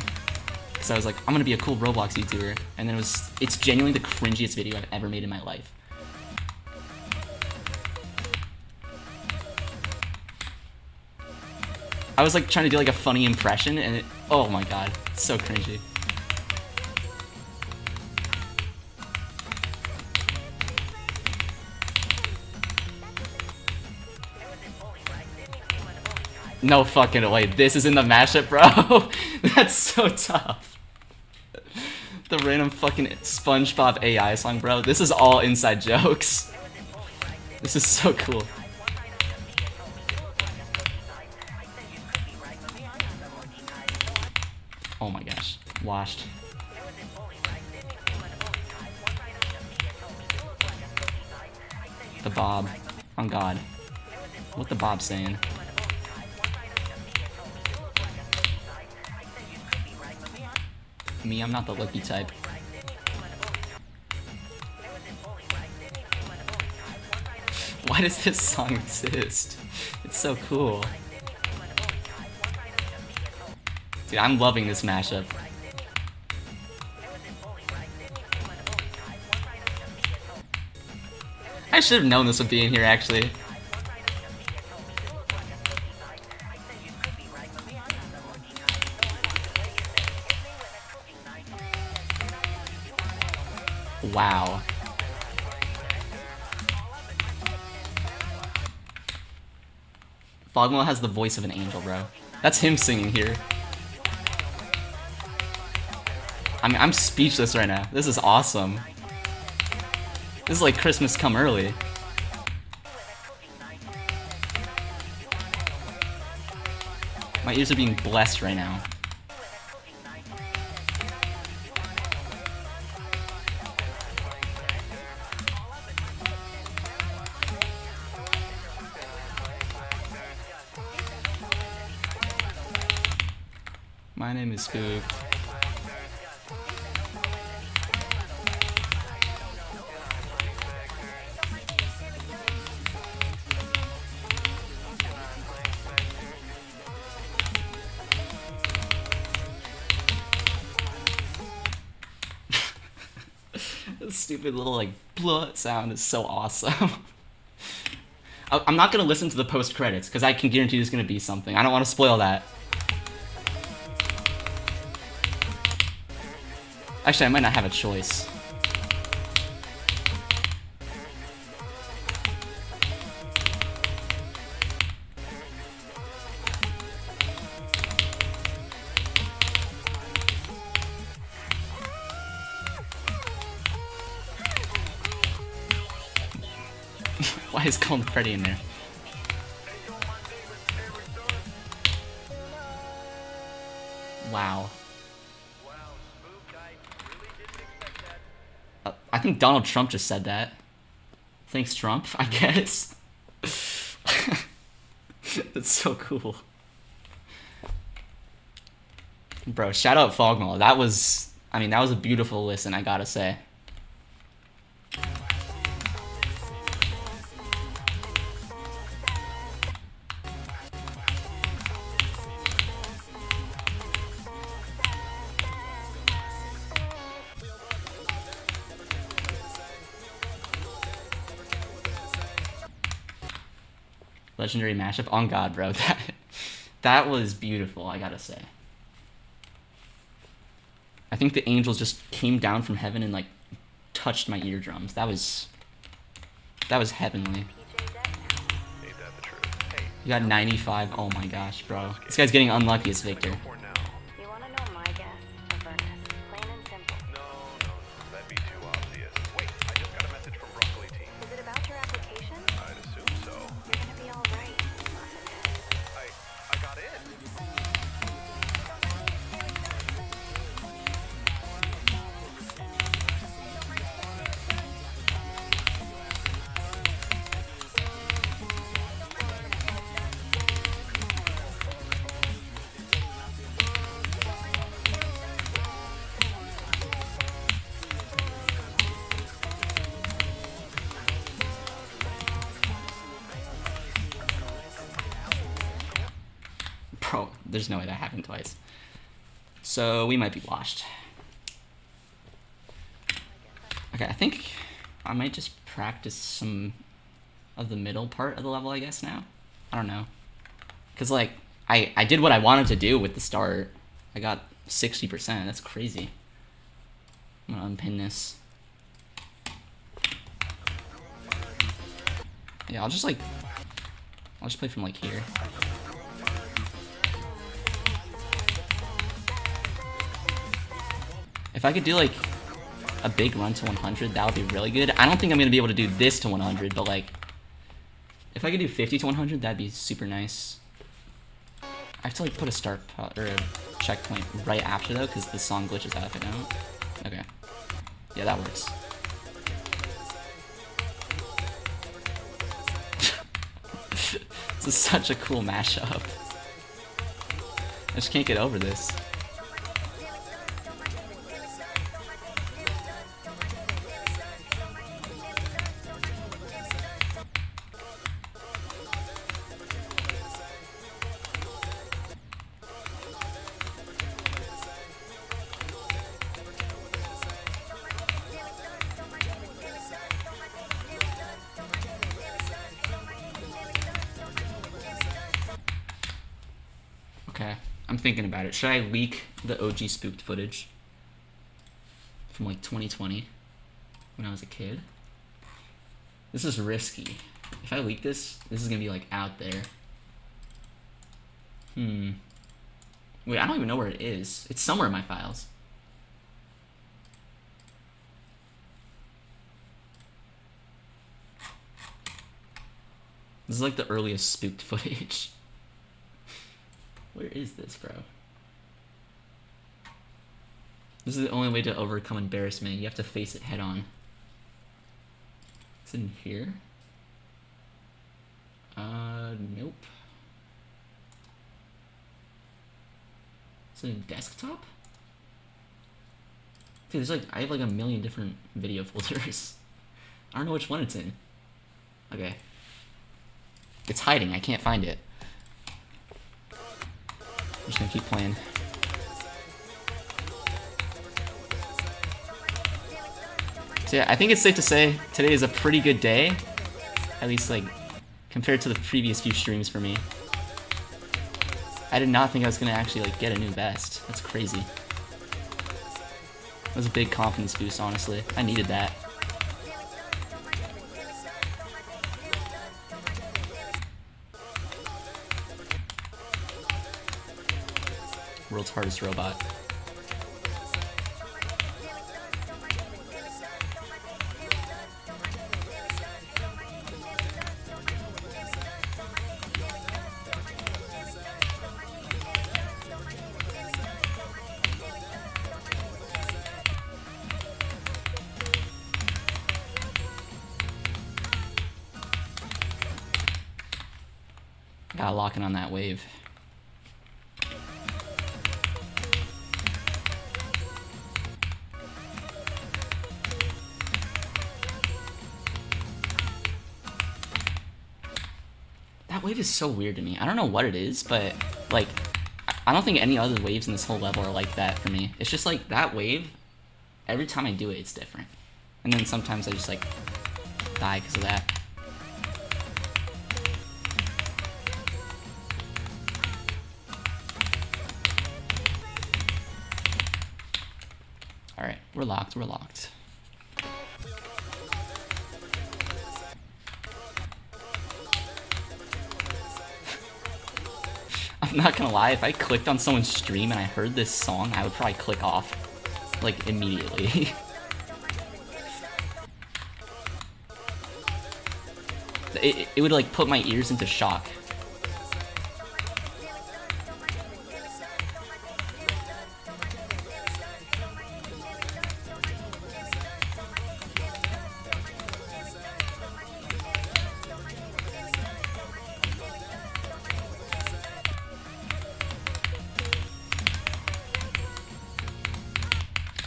S1: So I was like, I'm gonna be a cool Roblox YouTuber, and then it's genuinely the cringiest video I've ever made in my life. I was like trying to do like a funny impression, and oh my god, it's so cringy. No fucking way. This is in the mashup, bro. That's so tough. The random fucking SpongeBob AI song, bro. This is all inside jokes. This is so cool. Oh my gosh. Washed. The Bob. On God. What the Bob saying? Me, I'm not the lucky type. Why does this song exist? It's so cool. Dude, I'm loving this mashup. I should have known this would be in here, actually. Wow. Fogmo has the voice of an angel, bro. That's him singing here. I mean, I'm speechless right now. This is awesome. This is like Christmas come early. My ears are being blessed right now. My name is Spooked. This stupid little like blood sound is so awesome. I'm not gonna listen to the post credits because I can guarantee there's gonna be something. I don't want to spoil that. Actually, I might not have a choice. Why is Colin Freddy in there? Wow. I think Donald Trump just said that. Thanks, Trump, I guess. That's so cool. Bro, shout out Fogmall. That was, I mean, that was a beautiful listen, I gotta say. Legendary mashup on God, bro. That was beautiful, I gotta say. I think the angels just came down from heaven and like touched my eardrums. That was heavenly. You got 95. Oh my gosh, bro. This guy's getting unlucky as Victor.
S3: You wanna know my guess, Avernus? Plain and simple.
S2: No, that'd be too obvious. Wait, I just got a message from Broccoli Team.
S3: Is it about your application?
S2: I'd assume so.
S3: You're gonna be alright.
S2: I got in.
S1: Bro, there's no way that happened twice. So we might be washed. Okay, I think I might just practice some of the middle part of the level, I guess, now. I don't know. Because, like, I did what I wanted to do with the start. I got 60%. That's crazy. I'm gonna unpin this. Yeah, I'll just play from, like, here. If I could do like a big run to 100, that would be really good. I don't think I'm gonna be able to do this to 100, but like if I could do 50 to 100, that'd be super nice. I have to like put a start or a checkpoint right after though, because the song glitches out if I don't. Okay. Yeah, that works. This is such a cool mashup. I just can't get over this. Okay, I'm thinking about it. Should I leak the OG spooked footage from like 2020 when I was a kid? This is risky. If I leak this, this is gonna be like out there. Wait, I don't even know where it is. It's somewhere in my files. This is like the earliest spooked footage. Where is this, bro? This is the only way to overcome embarrassment. You have to face it head on. It's in here? Nope. Is it in desktop? Dude, there's like, I have like a million different video folders. I don't know which one it's in. Okay. It's hiding, I can't find it. I'm just gonna keep playing. So yeah, I think it's safe to say today is a pretty good day. At least like compared to the previous few streams for me. I did not think I was gonna actually like get a new best. That's crazy. That was a big confidence boost, honestly. I needed that. World's hardest robot. Got locking on that wave. That wave is so weird to me. I don't know what it is, but like I don't think any other waves in this whole level are like that for me. It's just like that wave, every time I do it, it's different. And then sometimes I just like die because of that. Alright, we're locked, we're locked. I'm not gonna lie, if I clicked on someone's stream and I heard this song, I would probably click off, like, immediately. It would, like, put my ears into shock.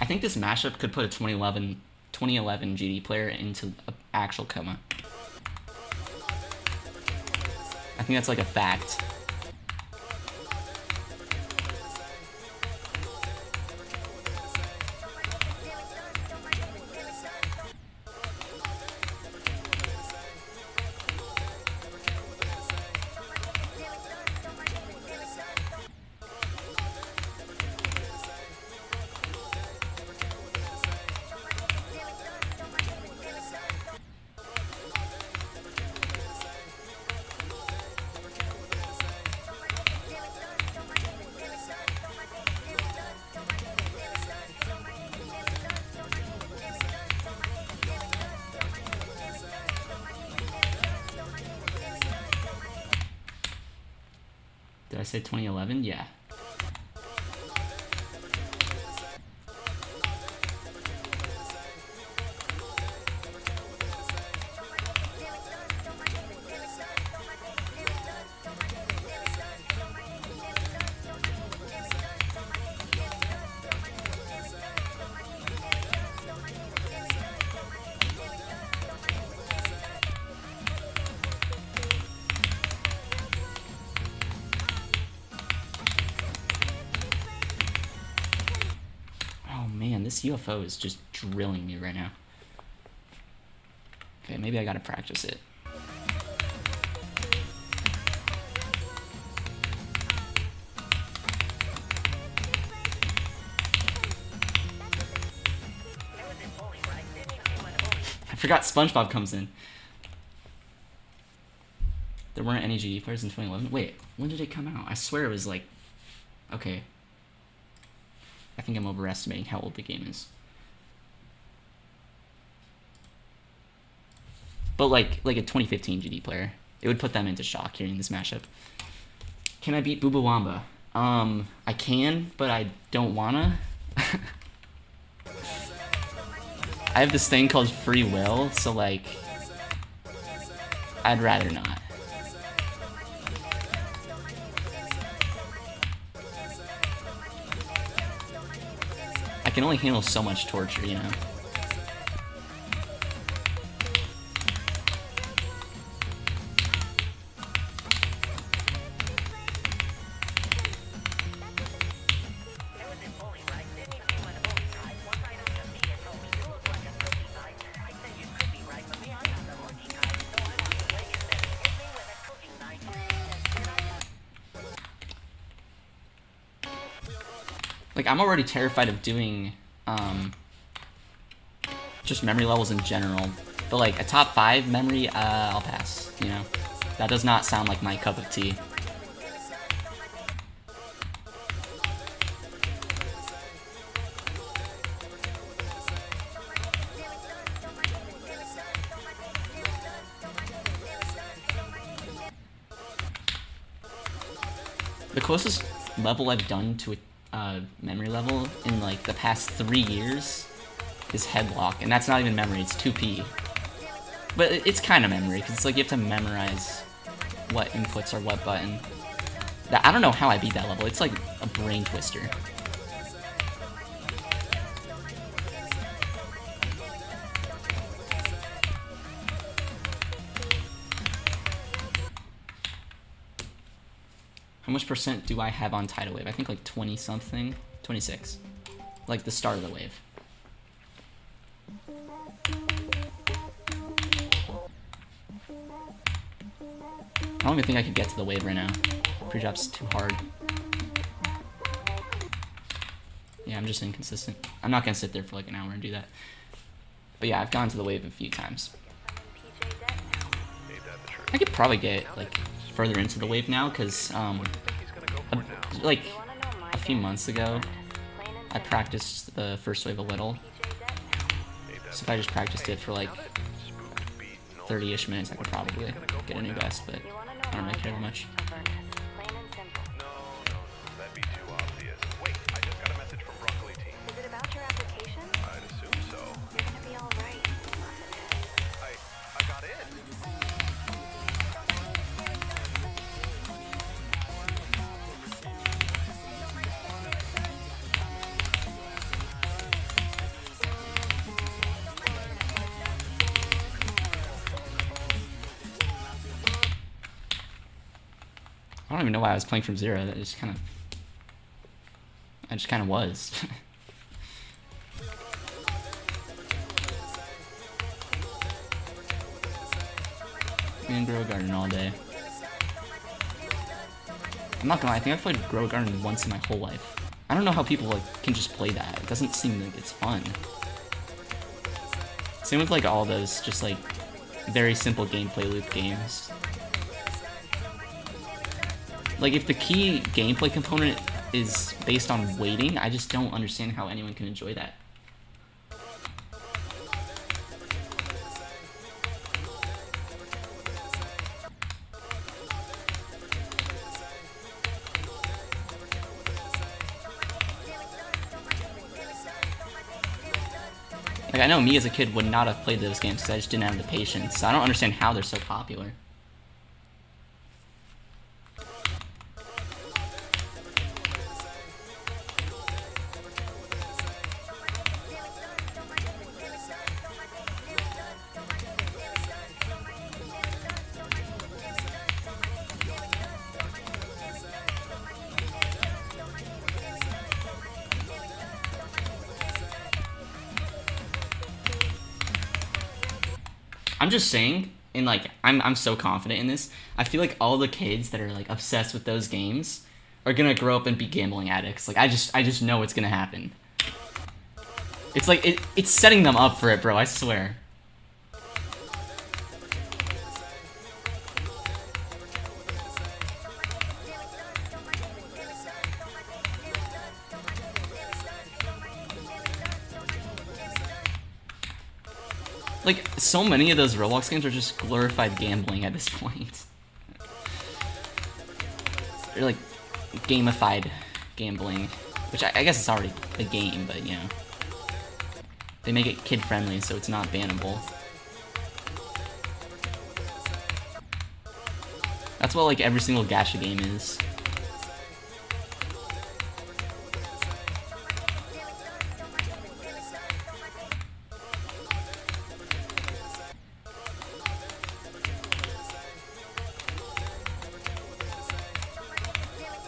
S1: I think this mashup could put a 2011 GD player into an actual coma. I think that's like a fact. Did I say 2011? Yeah. Man, this UFO is just drilling me right now. Okay, maybe I gotta practice it. I forgot SpongeBob comes in. There weren't any GD players in 2011? Wait, when did it come out? I swear it was like... Okay. I think I'm overestimating how old the game is. But like a 2015 GD player, it would put them into shock hearing this mashup. Can I beat Bubawamba? I can, but I don't wanna. I have this thing called free will, so like, I'd rather not. I can only handle so much torture, you know? Like, I'm already terrified of doing, just memory levels in general. But, like, a top 5 memory, I'll pass, you know? That does not sound like my cup of tea. The closest level I've done to a memory level in like the past 3 years is Headlock, and that's not even memory, it's 2P. But it's kind of memory, because it's like you have to memorize what inputs are what button. I don't know how I beat that level, it's like a brain twister. How much percent do I have on tidal wave? I think like 20 something, 26. Like the start of the wave. I don't even think I could get to the wave right now. Pre-drop's too hard. Yeah, I'm just inconsistent. I'm not gonna sit there for like an hour and do that. But yeah, I've gone to the wave a few times. I could probably get like further into the wave now, because like a few months ago I practiced the first wave a little, so if I just practiced it for like 30-ish minutes I could probably get a new best, but I don't really care that much. I don't even know why I was playing from zero. That just kind of... I just kind of was. Me and Grow Garden all day. I'm not gonna lie, I think I've played Grow Garden once in my whole life. I don't know how people like can just play that. It doesn't seem like it's fun. Same with like all those just like very simple gameplay loop games. Like, if the key gameplay component is based on waiting, I just don't understand how anyone can enjoy that. Like, I know me as a kid would not have played those games because I just didn't have the patience. So I don't understand how they're so popular. I'm just saying, and like, I'm so confident in this. I feel like all the kids that are like obsessed with those games are gonna grow up and be gambling addicts. Like, I just know it's gonna happen. It's like it's setting them up for it, bro. I swear. Like, so many of those Roblox games are just glorified gambling at this point. They're like gamified gambling, which I guess it's already a game, but you know. They make it kid-friendly, so it's not bannable. That's what like every single gacha game is.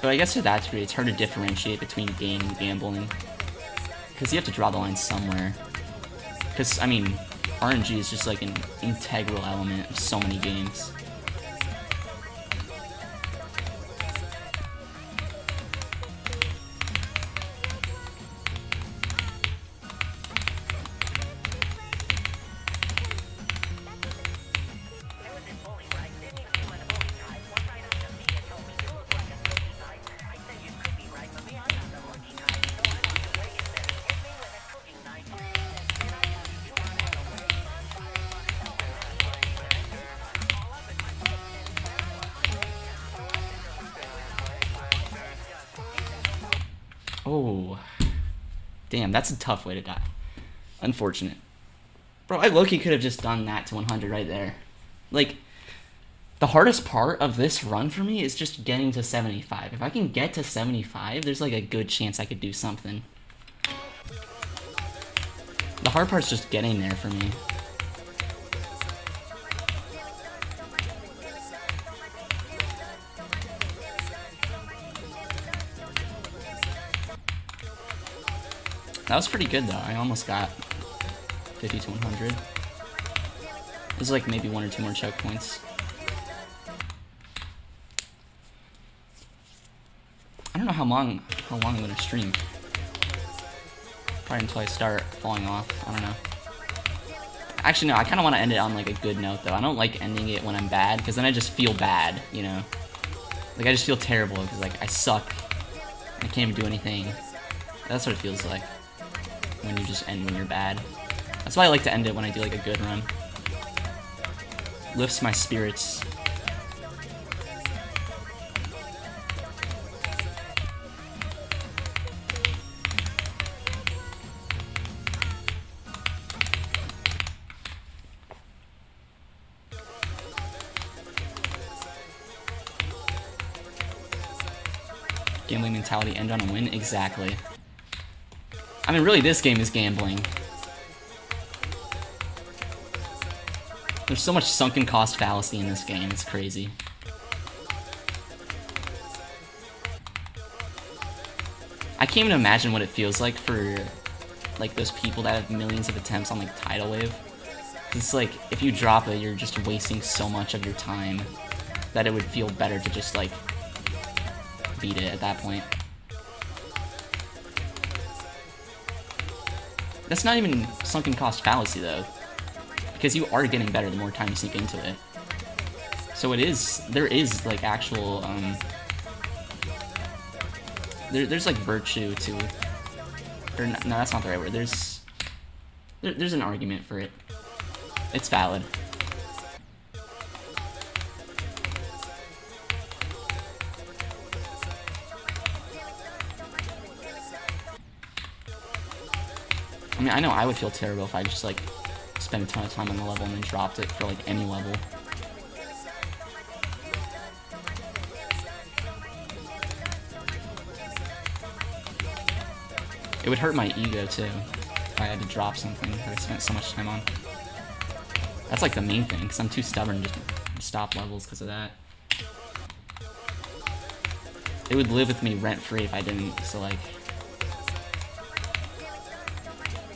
S1: But I guess to that degree, it's hard to differentiate between game and gambling. Because you have to draw the line somewhere. Because, I mean, RNG is just like an integral element of so many games. Oh. Damn, that's a tough way to die. Unfortunate. Bro, I low-key could have just done that to 100 right there. Like, the hardest part of this run for me is just getting to 75. If I can get to 75, there's like a good chance I could do something. The hard part's just getting there for me. That was pretty good though. I almost got 50 to 100. There's like maybe one or two more choke points. I don't know how long I'm gonna stream. Probably until I start falling off. I don't know. Actually, no. I kind of want to end it on like a good note though. I don't like ending it when I'm bad because then I just feel bad. You know, like I just feel terrible because like I suck. I can't even do anything. That's what it feels like when you just end when you're bad. That's why I like to end it when I do like a good run. Lifts my spirits. Gambling mentality, end on a win? Exactly. I mean, really, this game is gambling. There's so much sunken cost fallacy in this game, it's crazy. I can't even imagine what it feels like for, like, those people that have millions of attempts on, like, Tidal Wave. It's like, if you drop it, you're just wasting so much of your time that it would feel better to just, like, beat it at that point. That's not even sunken cost fallacy though, because you are getting better the more time you sink into it. So there is like actual, there's like virtue to, or no, that's not the right word. There's an argument for it. It's valid. I mean, I know I would feel terrible if I just, like, spent a ton of time on the level and then dropped it for, like, any level. It would hurt my ego, too, if I had to drop something that I spent so much time on. That's, like, the main thing, because I'm too stubborn to just stop levels because of that. It would live with me rent-free if I didn't, so, like,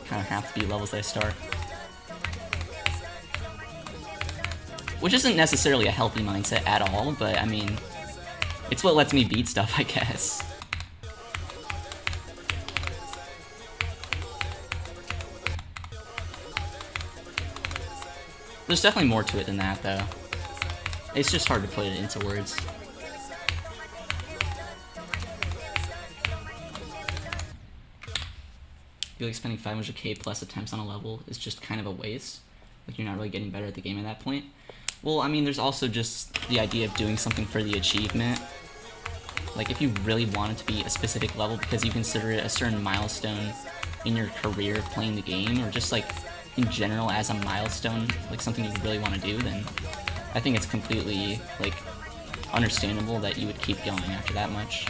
S1: kind of have to be levels that I start. Which isn't necessarily a healthy mindset at all, but, I mean, it's what lets me beat stuff, I guess. There's definitely more to it than that, though. It's just hard to put it into words. I feel like spending 500k plus attempts on a level is just kind of a waste. Like, you're not really getting better at the game at that point. Well, I mean, there's also just the idea of doing something for the achievement. Like, if you really want it to be a specific level because you consider it a certain milestone in your career of playing the game, or just, like, in general as a milestone, like something you really want to do, then I think it's completely, like, understandable that you would keep going after that much.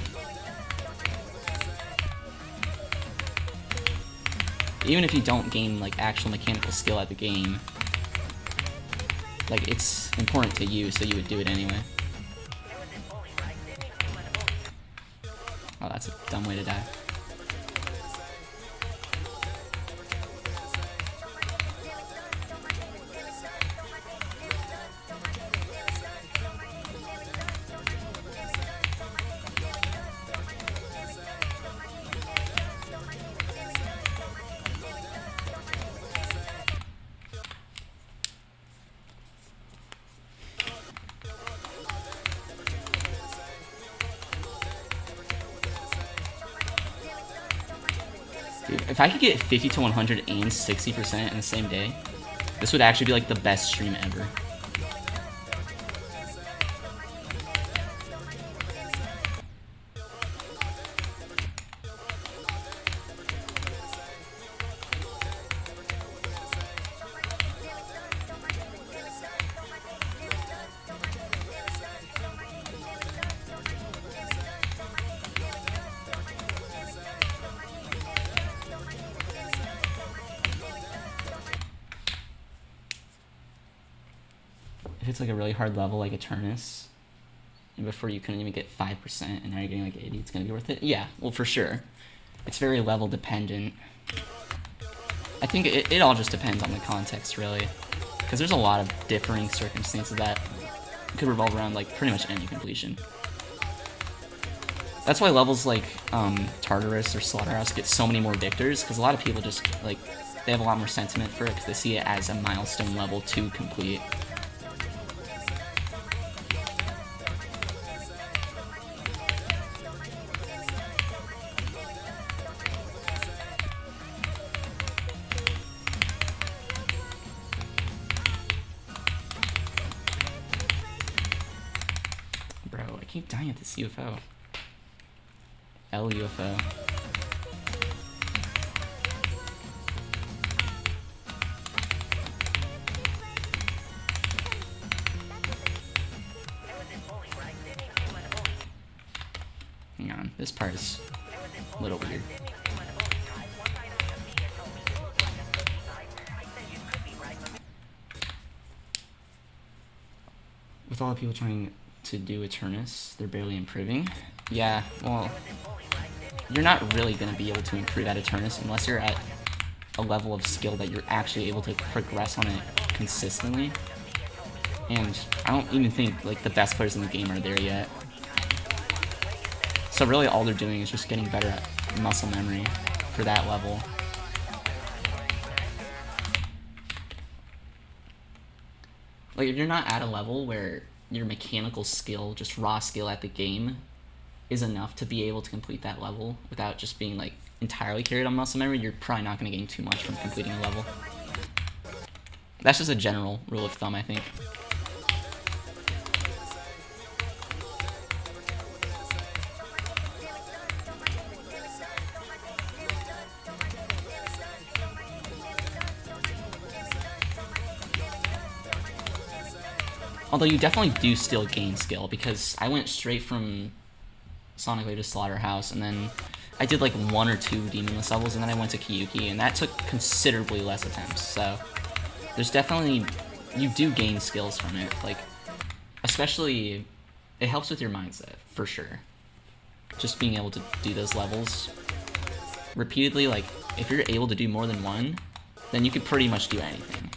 S1: Even if you don't gain, like, actual mechanical skill at the game, like, it's important to you, so you would do it anyway. Oh, that's a dumb way to die. Dude, if I could get 50 to 100 and 60% in the same day, this would actually be like the best stream ever. If it's like a really hard level like Eternus, and before you couldn't even get 5% and now you're getting like 80, it's gonna be worth it? Yeah, well, for sure. It's very level dependent. I think it all just depends on the context, really, because there's a lot of differing circumstances that could revolve around like pretty much any completion. That's why levels like Tartarus or Slaughterhouse get so many more victors, because a lot of people just, like, they have a lot more sentiment for it because they see it as a milestone level to complete. Bro, I keep dying at this UFO. L UFO. Hang on, this part is a little weird. With all the people trying to do Eternus, they're barely improving. Yeah, well, you're not really going to be able to improve at Eternus unless you're at a level of skill that you're actually able to progress on it consistently. And I don't even think, like, the best players in the game are there yet. So really all they're doing is just getting better at muscle memory for that level. Like, if you're not at a level where your mechanical skill, just raw skill at the game, is enough to be able to complete that level without just being, like, entirely carried on muscle memory, you're probably not going to gain too much from completing a level. That's just a general rule of thumb, I think. Although you definitely do still gain skill, because I went straight from Sonic Wave to Slaughterhouse, and then I did like 1 or 2 Demonless levels, and then I went to Kyuki, and that took considerably less attempts, so there's definitely, you do gain skills from it, like, especially, it helps with your mindset, for sure. Just being able to do those levels repeatedly, like, if you're able to do more than one, then you could pretty much do anything.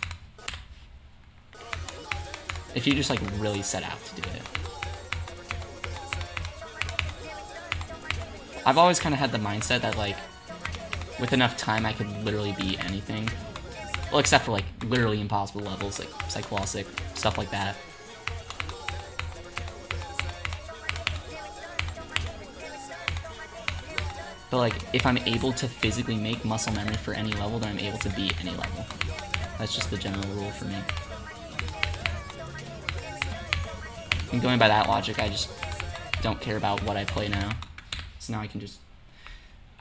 S1: If you just, like, really set out to do it. I've always kind of had the mindset that, like, with enough time I could literally beat anything. Well, except for, like, literally impossible levels, like Cyclosic, stuff like that. But, like, if I'm able to physically make muscle memory for any level, then I'm able to beat any level. That's just the general rule for me. And going by that logic, I just don't care about what I play now. So now I can just...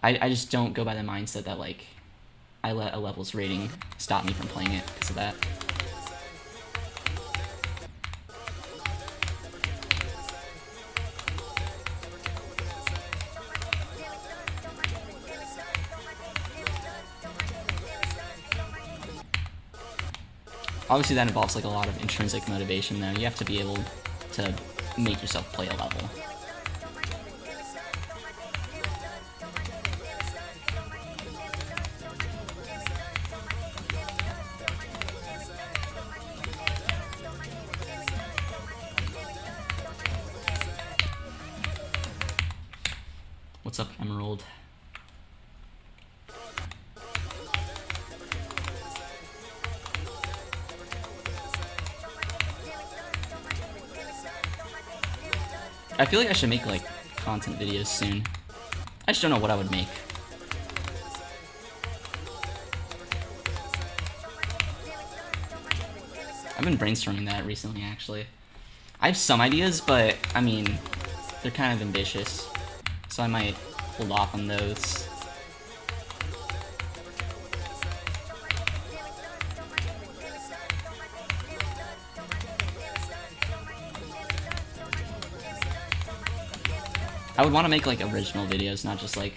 S1: I just don't go by the mindset that, like, I let a level's rating stop me from playing it because of that. Obviously that involves, like, a lot of intrinsic motivation, though. You have to be able to make yourself play a level. What's up, Emerald? I feel like I should make, like, content videos soon. I just don't know what I would make. I've been brainstorming that recently, actually. I have some ideas, but, I mean, they're kind of ambitious. So I might hold off on those. I would want to make, like, original videos, not just, like,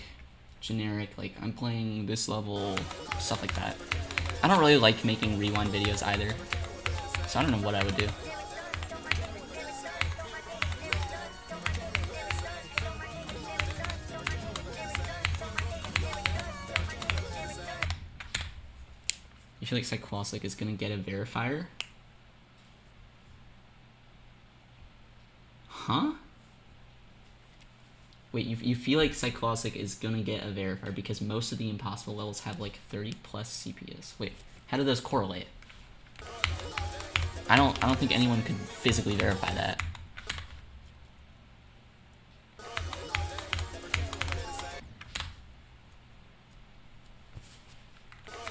S1: generic, like, I'm playing this level, stuff like that. I don't really like making rewind videos either, so I don't know what I would do. You feel like Cyclosic is gonna get a verifier? Huh? Wait, you feel like Cyclosic is gonna get a verifier because most of the impossible levels have like 30 plus CPS. Wait, how do those correlate? I don't think anyone could physically verify that.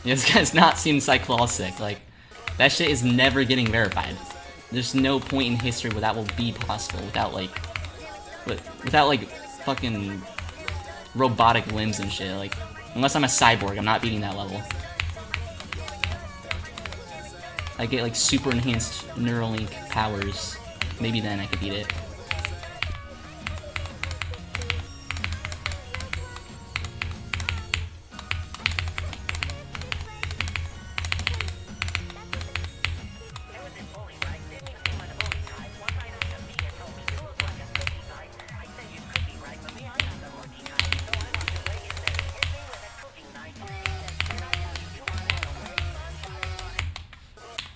S1: Yeah, this guy's not seen Cyclosic. Like, that shit is never getting verified. There's no point in history where that will be possible without like fucking robotic limbs and shit. Like, unless I'm a cyborg, I'm not beating that level. I get like super enhanced Neuralink powers. Maybe then I could beat it.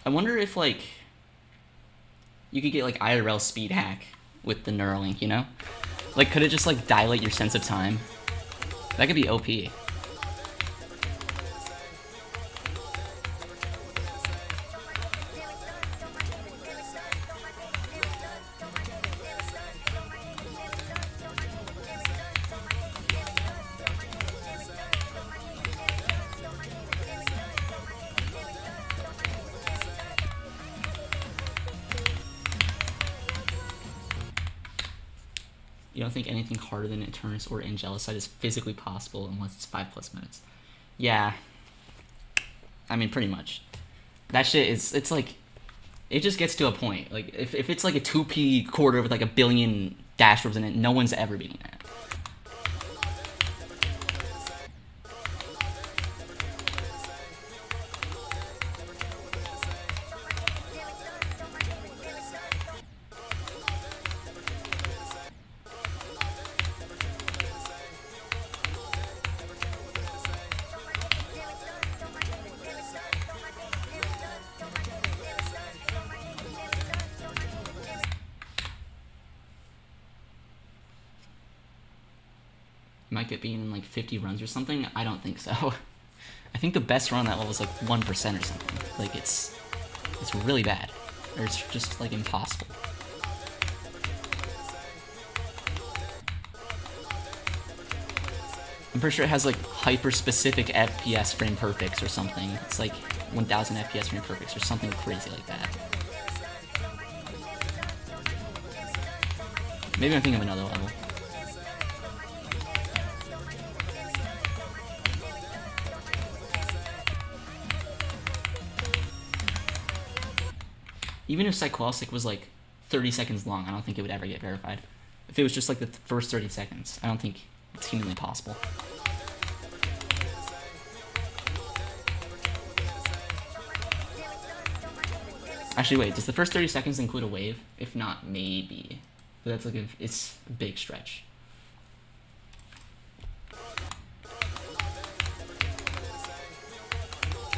S1: I wonder if, like, you could get, like, IRL speed hack with the Neuralink, you know? Like, could it just, like, dilate your sense of time? That could be OP. You don't think anything harder than Eternus or Angelicide is physically possible unless it's 5+ minutes. Yeah. I mean, pretty much. That shit is, it's like, It just gets to a point. Like, if it's like a 2p quarter with like a billion dash orbs in it, no one's ever beating that. Might get beaten in like 50 runs or something. I don't think so. I think the best run on that level is like 1% or something. Like it's really bad, or it's just like impossible. I'm pretty sure it has like hyper specific FPS frame perfects or something. It's like 1000 FPS frame perfects or something crazy like that. Maybe I'm thinking of another level. Even if Cyclosic was like 30 seconds long, I don't think it would ever get verified. If it was just like the first 30 seconds, I don't think it's humanly possible. Actually, wait, does the first 30 seconds include a wave? If not, maybe. But that's like it's a big stretch.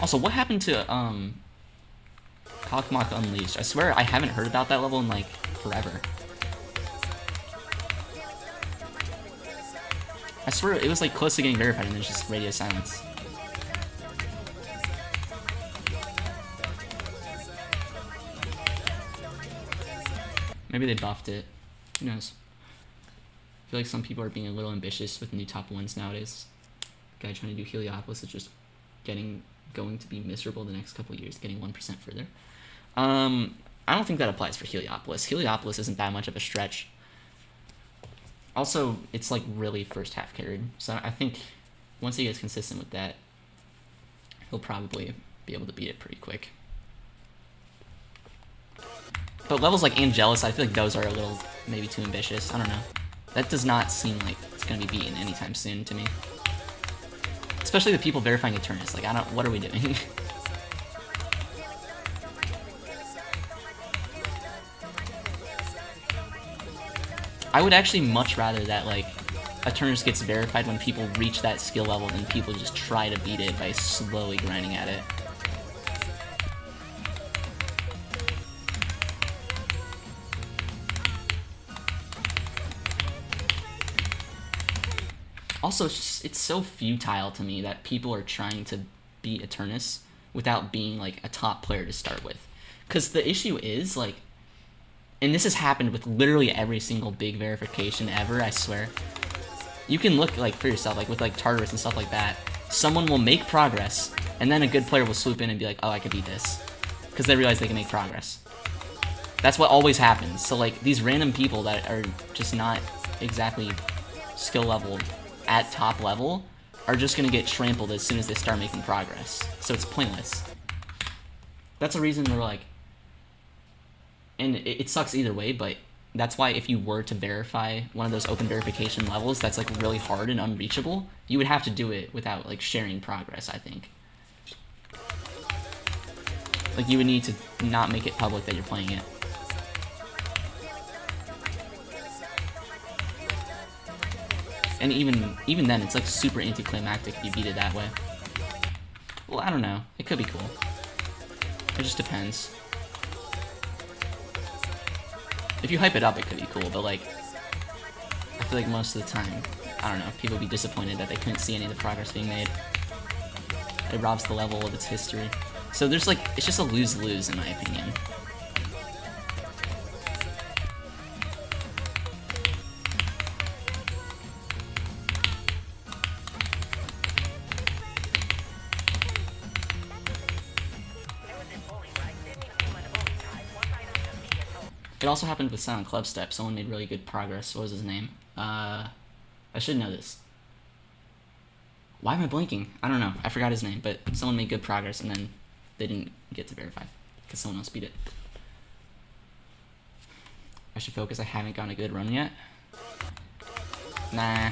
S1: Also, what happened to Hawkmock Unleashed? I swear I haven't heard about that level in like forever. I swear it was like close to getting verified and then just radio silence. Maybe they buffed it. Who knows? I feel like some people are being a little ambitious with new top 1s nowadays. The guy trying to do Heliopolis is just going to be miserable the next couple of years, getting 1% further. I don't think that applies for Heliopolis. Heliopolis isn't that much of a stretch. Also, it's like really first half carried. So I think once he gets consistent with that, he'll probably be able to beat it pretty quick. But levels like Angelus, I feel like those are a little maybe too ambitious. I don't know. That does not seem like it's going to be beaten anytime soon to me. Especially the people verifying Eternus. Like, what are we doing? I would actually much rather that, like, Eternus gets verified when people reach that skill level than people just try to beat it by slowly grinding at it. Also, it's so futile to me that people are trying to beat Eternus without being, like, a top player to start with. Because the issue is, like, and this has happened with literally every single big verification ever, I swear. You can look, like, for yourself, like, with, like, Tartarus and stuff like that. Someone will make progress, and then a good player will swoop in and be like, oh, I could beat this. Because they realize they can make progress. That's what always happens. So, like, these random people that are just not exactly skill level at top level are just going to get trampled as soon as they start making progress. So it's pointless. That's a reason they're like... And it sucks either way, but that's why if you were to verify one of those open verification levels that's like really hard and unreachable, you would have to do it without like sharing progress, I think. Like you would need to not make it public that you're playing it. And even then, it's like super anticlimactic if you beat it that way. Well, I don't know. It could be cool. It just depends. If you hype it up, it could be cool, but like, I feel like most of the time, I don't know, people would be disappointed that they couldn't see any of the progress being made. It robs the level of its history. So there's like, it's just a lose-lose in my opinion. It also happened with Silent Club Step. Someone made really good progress. What was his name? I should know this. Why am I blanking? I don't know. I forgot his name, but someone made good progress and then they didn't get to verify because someone else beat it. I should focus. I haven't gotten a good run yet. Nah.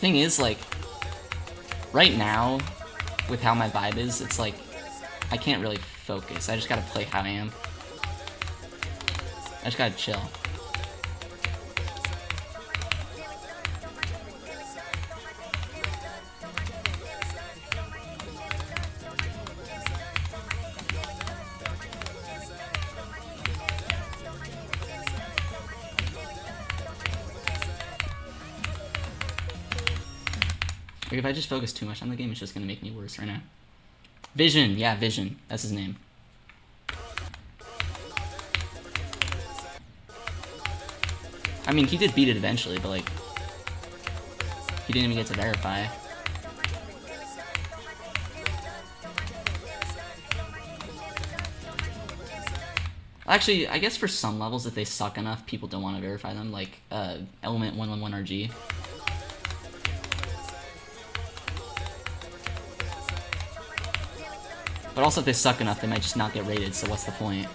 S1: Thing is, like, right now, with how my vibe is, it's like, I can't really focus. I just gotta play how I am. I just gotta chill. Like, if I just focus too much on the game, it's just gonna make me worse right now. Vision, yeah, Vision. That's his name. I mean, he did beat it eventually, but, like, he didn't even get to verify. Actually, I guess for some levels, if they suck enough, people don't want to verify them, like, Element 111RG. But also, if they suck enough, they might just not get rated, so what's the point?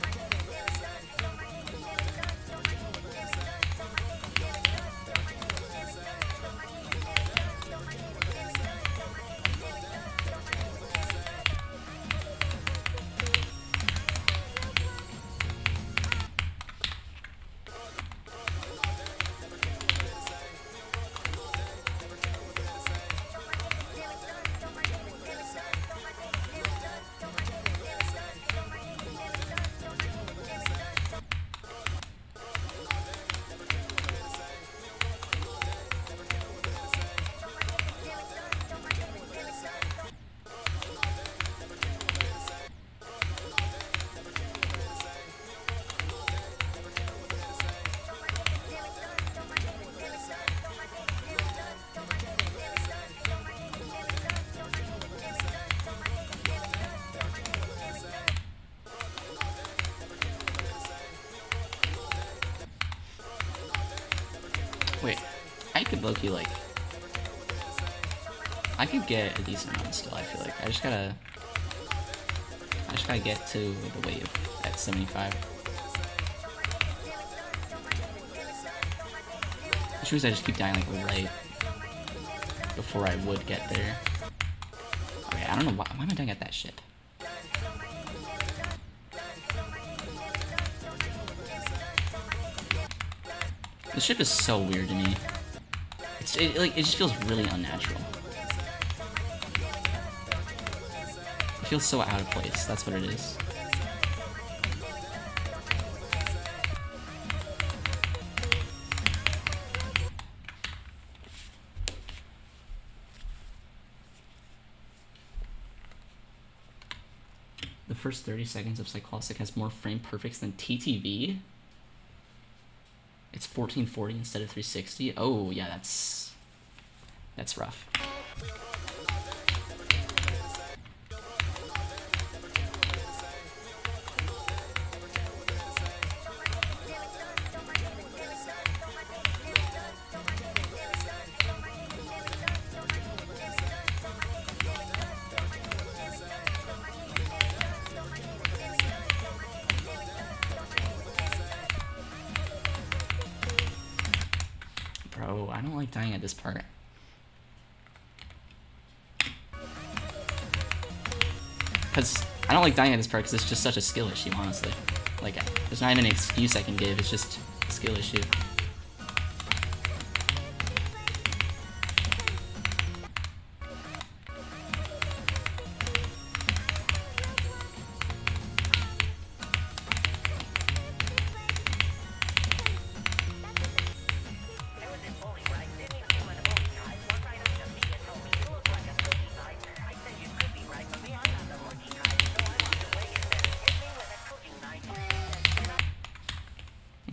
S1: Wait, I could low-key, like... I could get a decent run still, I feel like. I just gotta get to the wave at 75. Which means I just keep dying, like, right before I would get there. Okay, I don't know why am I dying at that ship? The ship is so weird to me. It just feels really unnatural. It feels so out of place. That's what it is. The first 30 seconds of Cyclossic has more frame perfects than TTV. It's 1440 instead of 360. Oh, yeah, that's rough. Bro, I don't like dying at this part. Because I don't like dying at this part because it's just such a skill issue, honestly. Like, there's not even an excuse I can give, it's just a skill issue.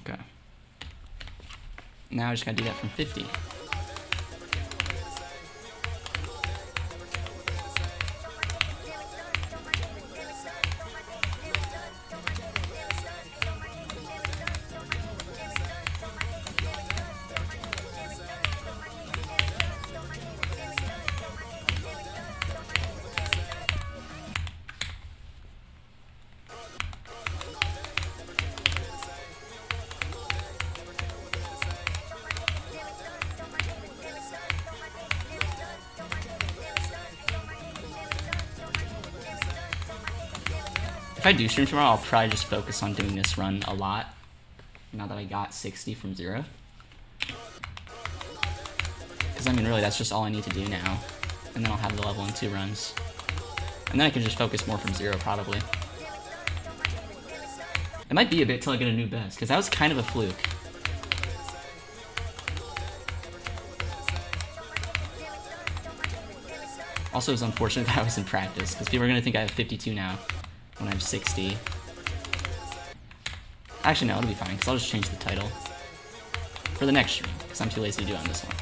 S1: Okay. Now I just gotta do that from 50. If I do stream tomorrow, I'll probably just focus on doing this run a lot. Now that I got 60 from 0. Because, I mean, really, that's just all I need to do now. And then I'll have the level in 2 runs. And then I can just focus more from 0, probably. It might be a bit till I get a new best, because that was kind of a fluke. Also, it's unfortunate that I was in practice, because people are going to think I have 52 now, when I have 60. Actually, no, it'll be fine, because I'll just change the title for the next stream, because I'm too lazy to do it on this one.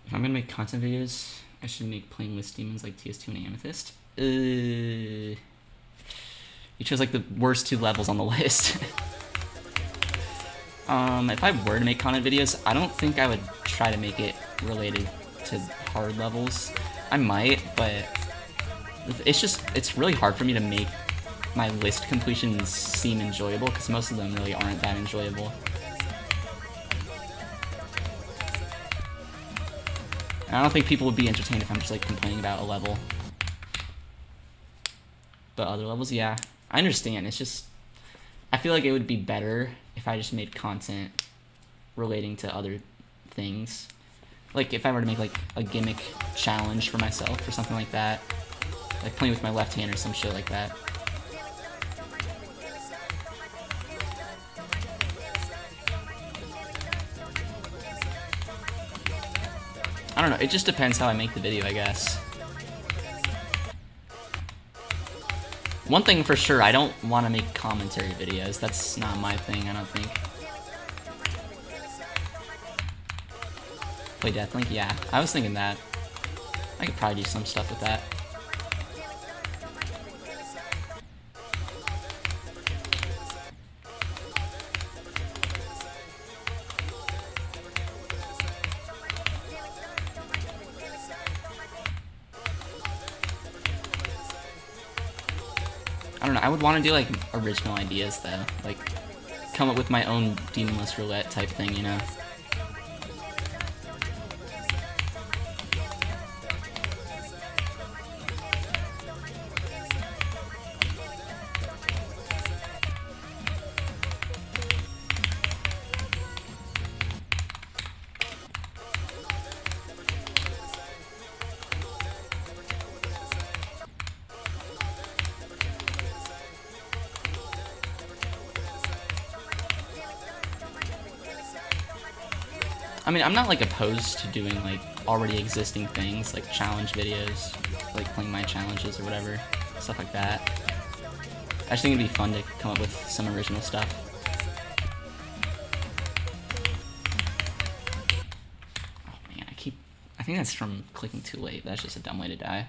S1: If I'm gonna make content videos, I should make playing with demons like TS2 and Amethyst. You chose like the worst 2 levels on the list. If I were to make content videos, I don't think I would try to make it related to hard levels. I might, but it's really hard for me to make my list completions seem enjoyable, because most of them really aren't that enjoyable. And I don't think people would be entertained if I'm just like complaining about a level. But other levels, yeah. I understand, it's just, I feel like it would be better if I just made content relating to other things. Like if I were to make like a gimmick challenge for myself or something like that. Like playing with my left hand or some shit like that. I don't know, it just depends how I make the video, I guess. One thing for sure, I don't want to make commentary videos. That's not my thing, I don't think. Play Deathlink? Yeah, I was thinking that. I could probably do some stuff with that. I don't know, I would want to do like original ideas though, like come up with my own demonless roulette type thing, you know? I mean, I'm not like opposed to doing like already existing things, like challenge videos, like playing my challenges or whatever, stuff like that. I just think it'd be fun to come up with some original stuff. Oh man, I think that's from clicking too late. That's just a dumb way to die.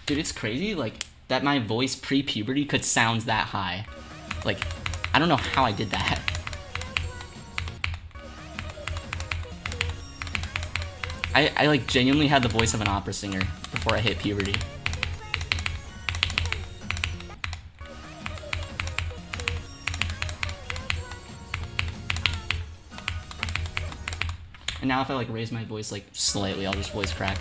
S1: Dude, it's crazy, like, that my voice pre-puberty could sound that high. Like, I don't know how I did that. I like, genuinely had the voice of an opera singer before I hit puberty. And now if I, like, raise my voice, like, slightly, I'll just voice crack.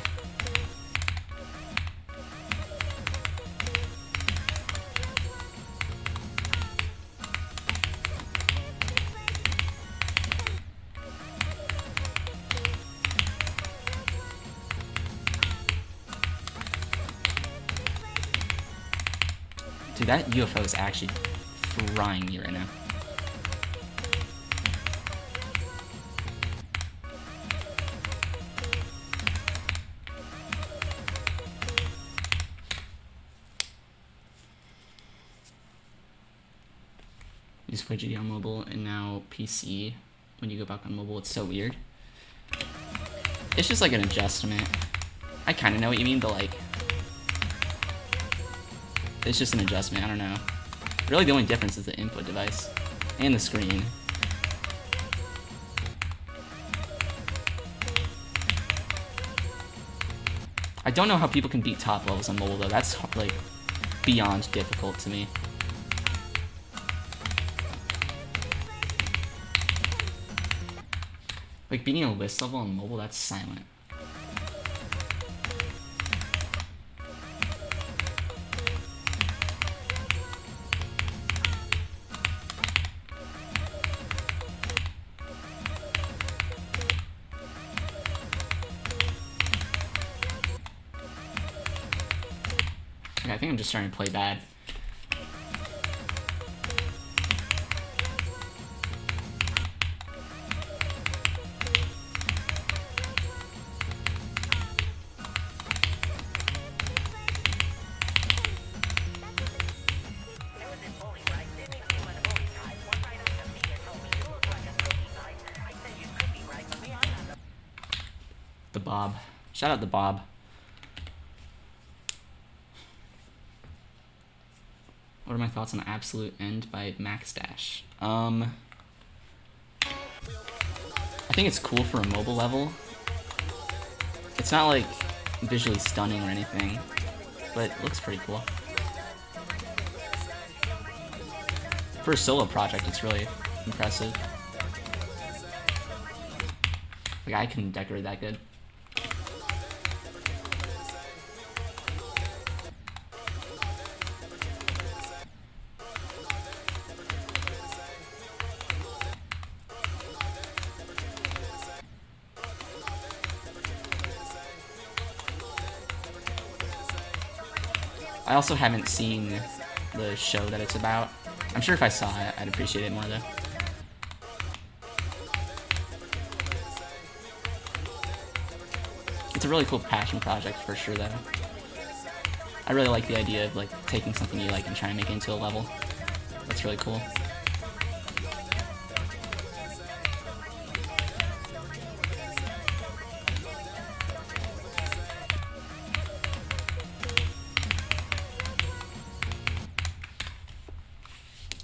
S1: Dude, that UFO is actually frying me right now. Used to play GD on mobile and now PC. When you go back on mobile, it's so weird. It's just like an adjustment. I kind of know what you mean, but like, it's just an adjustment. I don't know. Really, the only difference is the input device and the screen. I don't know how people can beat top levels on mobile though. That's like beyond difficult to me. Like beating a list level on mobile, that's silent. Okay, I think I'm just starting to play bad. The Bob. Shout out to Bob. What are my thoughts on Absolute End by Max Dash? I think it's cool for a mobile level. It's not like visually stunning or anything, but it looks pretty cool. For a solo project, it's really impressive. Like, I couldn't decorate that good. I also haven't seen the show that it's about. I'm sure if I saw it, I'd appreciate it more though. It's a really cool passion project for sure though. I really like the idea of like taking something you like and trying to make it into a level. That's really cool.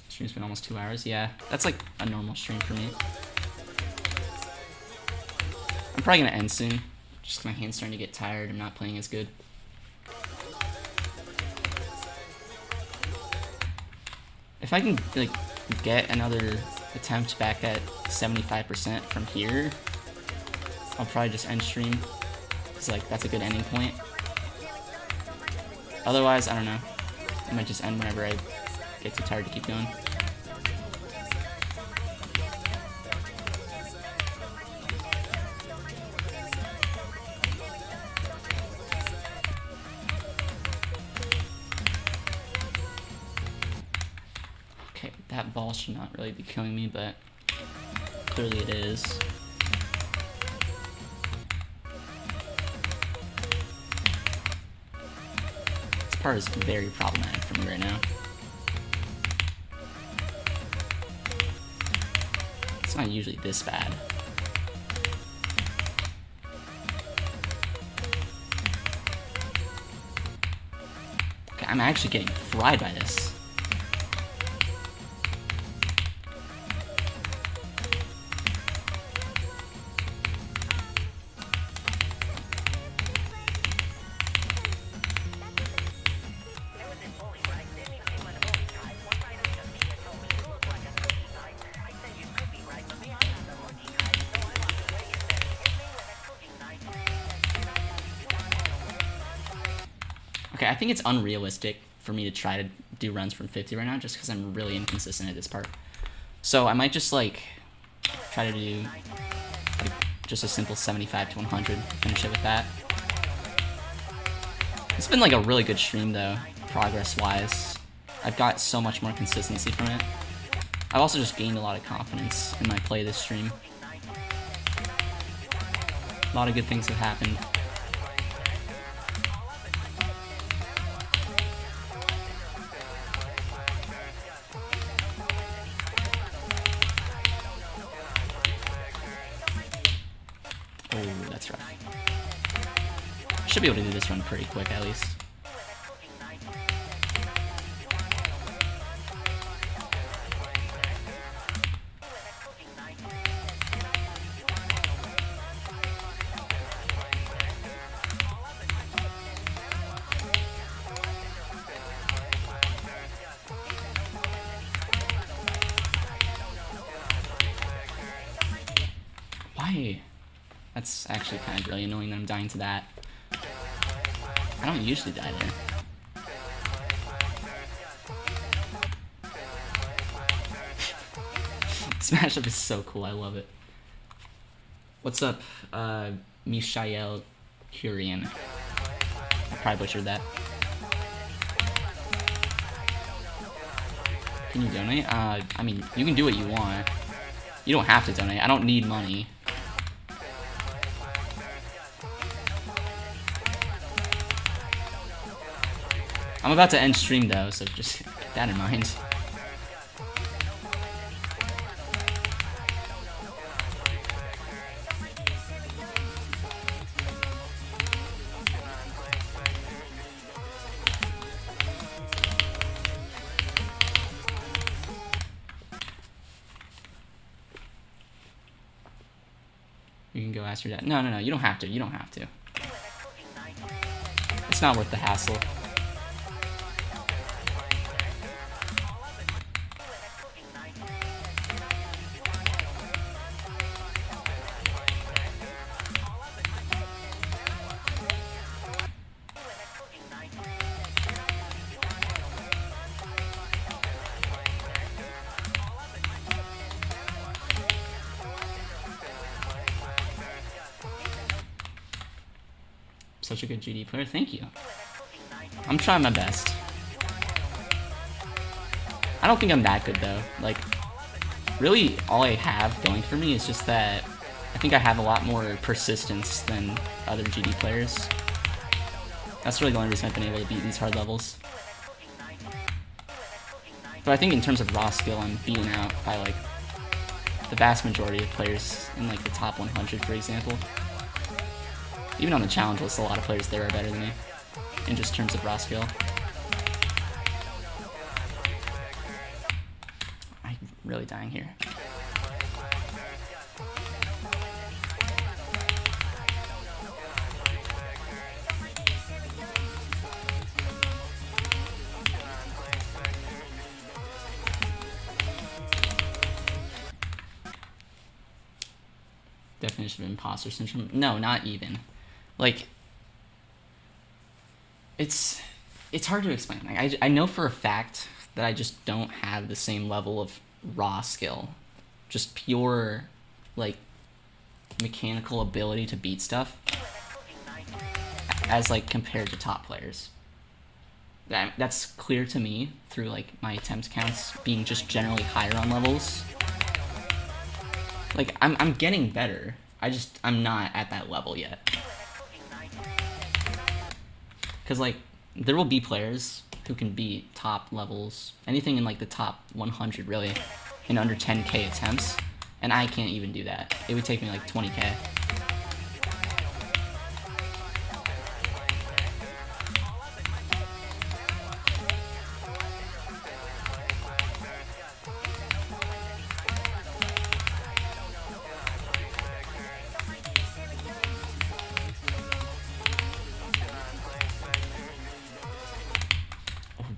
S1: Stream's been almost 2 hours. Yeah, that's like a normal stream for me. I'm probably gonna end soon. Just my hand's starting to get tired. I'm not playing as good. If I can like get another attempt back at 75% from here, I'll probably just end stream. Cause like that's a good ending point. Otherwise, I don't know. I might just end whenever I get too tired to keep going. Okay, that ball should not really be killing me, but clearly it is. This part is very problematic for me right now. It's not usually this bad. Okay, I'm actually getting fried by this. Okay, I think it's unrealistic for me to try to do runs from 50 right now just because I'm really inconsistent at this part. So I might just like try to do like just a simple 75 to 100, finish it with that. It's been like a really good stream though, progress-wise. I've got so much more consistency from it. I've also just gained a lot of confidence in my play this stream. A lot of good things have happened. Oh, that's rough. Should be able to do this run pretty quick at least. Why? That's actually kind of really annoying that I'm dying to that. I don't usually die there. This matchup is so cool, I love it. What's up, Mishael Curian? I probably butchered that. Can you donate? I mean, you can do what you want. You don't have to donate. I don't need money. I'm about to end stream though, so just keep that in mind. You can go ask your dad. No, no, no, you don't have to. You don't have to. It's not worth the hassle. Such a good GD player. Thank you. I'm trying my best. I don't think I'm that good though. Like, really all I have going for me is just that I think I have a lot more persistence than other GD players. That's really the only reason I've been able to beat these hard levels. But I think in terms of raw skill, I'm beaten out by like the vast majority of players in like the top 100, for example. Even on the challenge list, a lot of players there are better than me in just terms of raw skill. I'm really dying here. Definition of imposter syndrome? No, not even. Like, it's hard to explain. Like, I know for a fact that I just don't have the same level of raw skill. Just pure, like, mechanical ability to beat stuff as, like, compared to top players. That's clear to me through, like, my attempt counts being just generally higher on levels. Like, I'm getting better. I'm not at that level yet. Because, like, there will be players who can beat top levels, anything in, like, the top 100, really, in under 10k attempts, and I can't even do that. It would take me, like, 20k.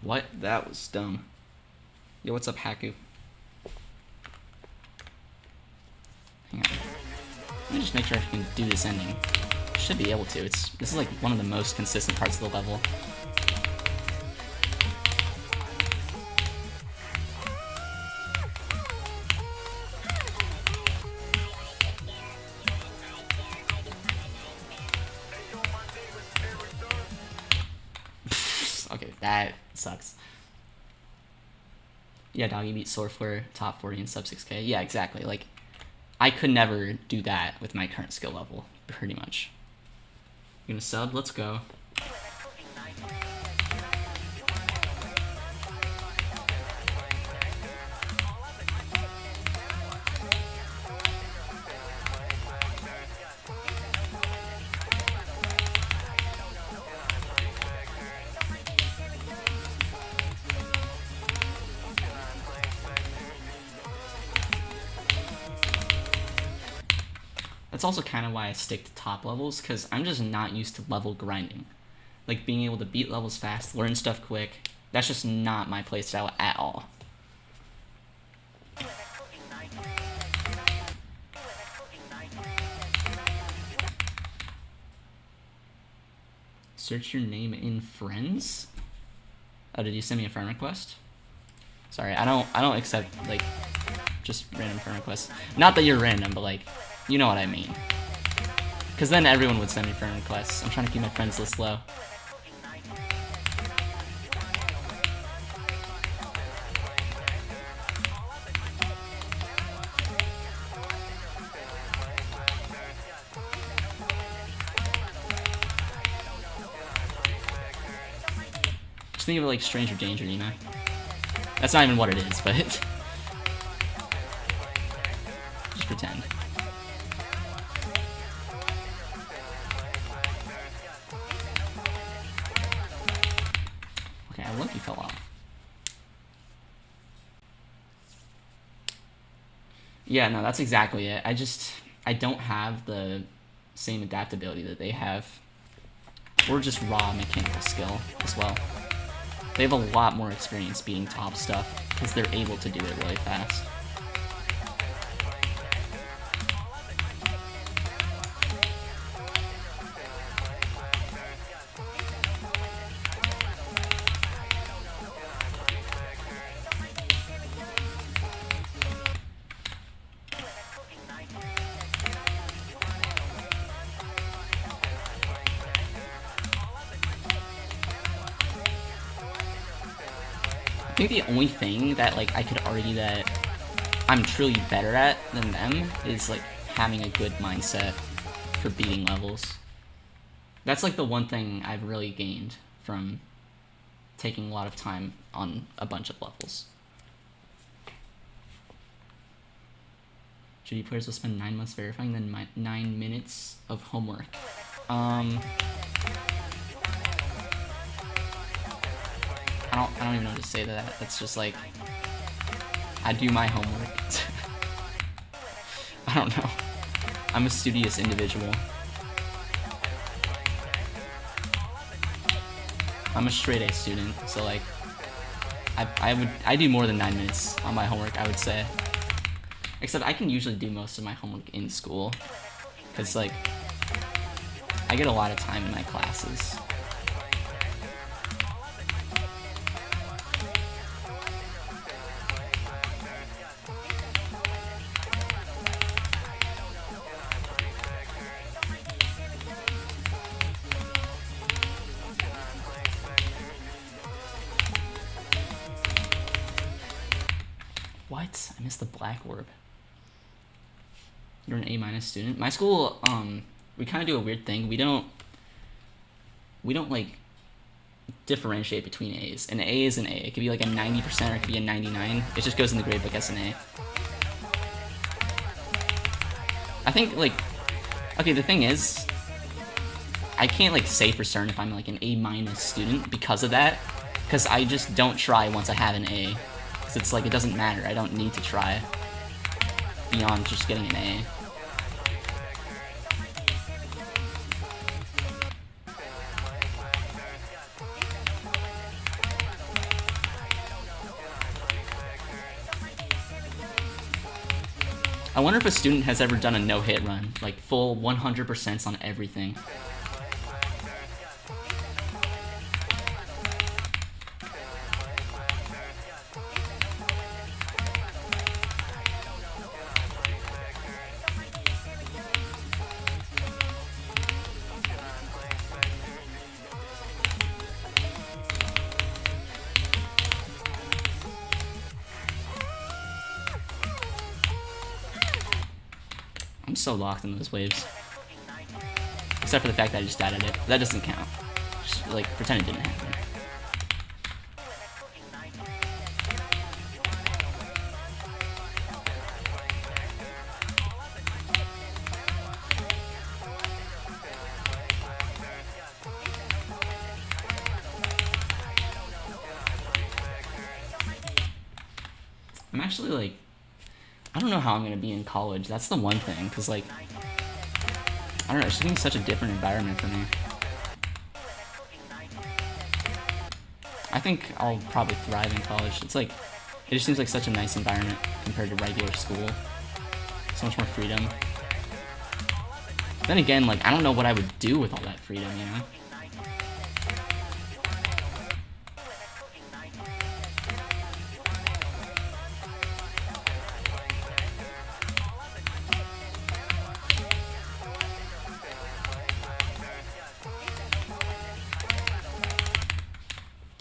S1: What? That was dumb. Yo, what's up, Haku? Hang on. Let me just make sure I can do this ending. Should be able to. This is like one of the most consistent parts of the level. Okay, that sucks. Yeah, doggy beat Sorfler, top 40 and sub 6k. Yeah, exactly. Like, I could never do that with my current skill level, pretty much. You gonna sub? Let's go. That's also kind of why I stick to top levels, because I'm just not used to level grinding. Like, being able to beat levels fast, learn stuff quick, that's just not my playstyle at all. Search your name in friends? Oh, did you send me a friend request? Sorry, I don't accept, like, just random friend requests. Not that you're random, but, like, you know what I mean. Because then everyone would send me friend requests. I'm trying to keep my friends list low. Just think of it like Stranger Danger, you know? That's not even what it is, but just pretend. Okay, I lucky fell off. Yeah, no, that's exactly it. I don't have the same adaptability that they have. Or just raw mechanical skill as well. They have a lot more experience beating top stuff because they're able to do it really fast. I think the only thing that, like, I could argue that I'm truly better at than them is, like, having a good mindset for beating levels. That's, like, the one thing I've really gained from taking a lot of time on a bunch of levels. GD players will spend 9 months verifying, then 9 minutes of homework. I don't even know how to say that. That's just like, I do my homework. I don't know. I'm a studious individual. I'm a straight A student, so like, I do more than 9 minutes on my homework, I would say. Except I can usually do most of my homework in school, because like, I get a lot of time in my classes. What? I missed the black orb. You're an A- student. My school, we kind of do a weird thing. We don't like differentiate between A's. An A is an A. It could be like a 90% or it could be a 99. It just goes in the gradebook as an A. I think, like, okay, the thing is, I can't like say for certain if I'm like an A- student because of that, because I just don't try once I have an A. Because it's like, it doesn't matter. I don't need to try beyond just getting an A. I wonder if a student has ever done a no-hit run, like full 100% on everything. I'm so locked in those waves. Except for the fact that I just died at it. That doesn't count. Just, like, pretend it didn't happen. I'm actually, like, I don't know how I'm gonna be in college. That's the one thing, because, like, I don't know, it's just being such a different environment for me. I think I'll probably thrive in college. It's like, it just seems like such a nice environment compared to regular school. So much more freedom. Then again, like, I don't know what I would do with all that freedom, you know?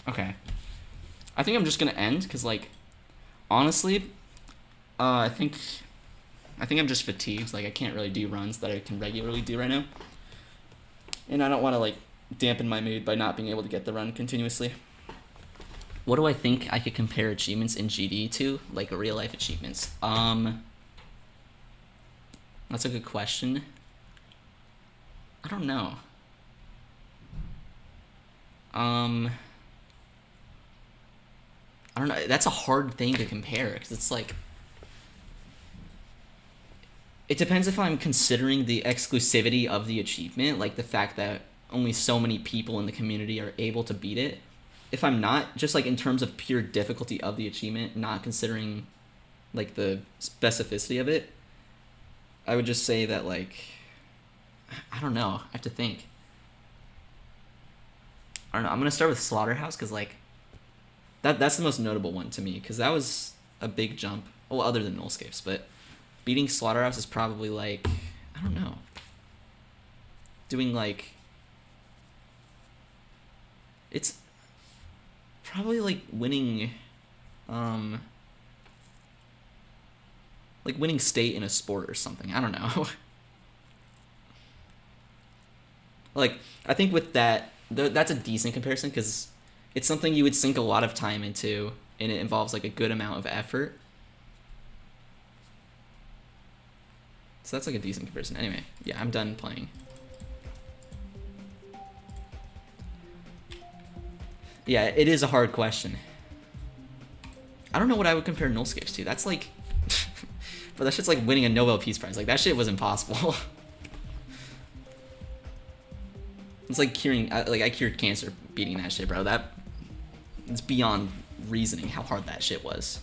S1: Okay. I think I'm just gonna end, because, like, honestly, I think I'm just fatigued. Like, I can't really do runs that I can regularly do right now. And I don't want to, like, dampen my mood by not being able to get the run continuously. What do I think I could compare achievements in GD to? Like, real-life achievements. That's a good question. I don't know. I don't know. That's a hard thing to compare, because it's like, it depends if I'm considering the exclusivity of the achievement, like the fact that only so many people in the community are able to beat it. If I'm not, just like in terms of pure difficulty of the achievement, not considering like the specificity of it, I would just say that, like, I don't know. I have to think. I don't know. I'm gonna start with Slaughterhouse, because, like, that's the most notable one to me, because that was a big jump. Well, other than Nullscapes, but beating Slaughterhouse is probably, like, I don't know, doing, like, it's probably like winning, like winning state in a sport or something. I don't know. Like, I think with that, that's a decent comparison, because it's something you would sink a lot of time into, and it involves, like, a good amount of effort. So that's, like, a decent comparison. Anyway, yeah, I'm done playing. Yeah, it is a hard question. I don't know what I would compare Nullscapes to. That's, like... but that shit's like winning a Nobel Peace Prize. Like, that shit was impossible. It's like curing... like, I cured cancer beating that shit, bro. It's beyond reasoning how hard that shit was.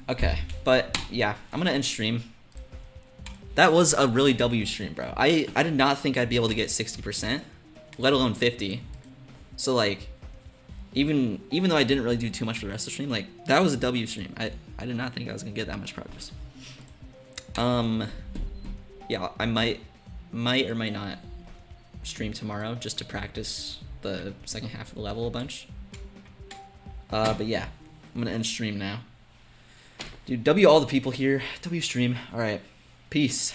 S1: Okay, but yeah, I'm gonna end stream. That was a really W stream, bro. I did not think I'd be able to get 60%, let alone 50. So, like, even though I didn't really do too much for the rest of the stream, like, that was a W stream. I did not think I was gonna get that much progress. Yeah, I might or might not stream tomorrow just to practice the second half of the level a bunch. But yeah, I'm gonna end stream now. Dude, W all the people here. W stream. Alright. Peace.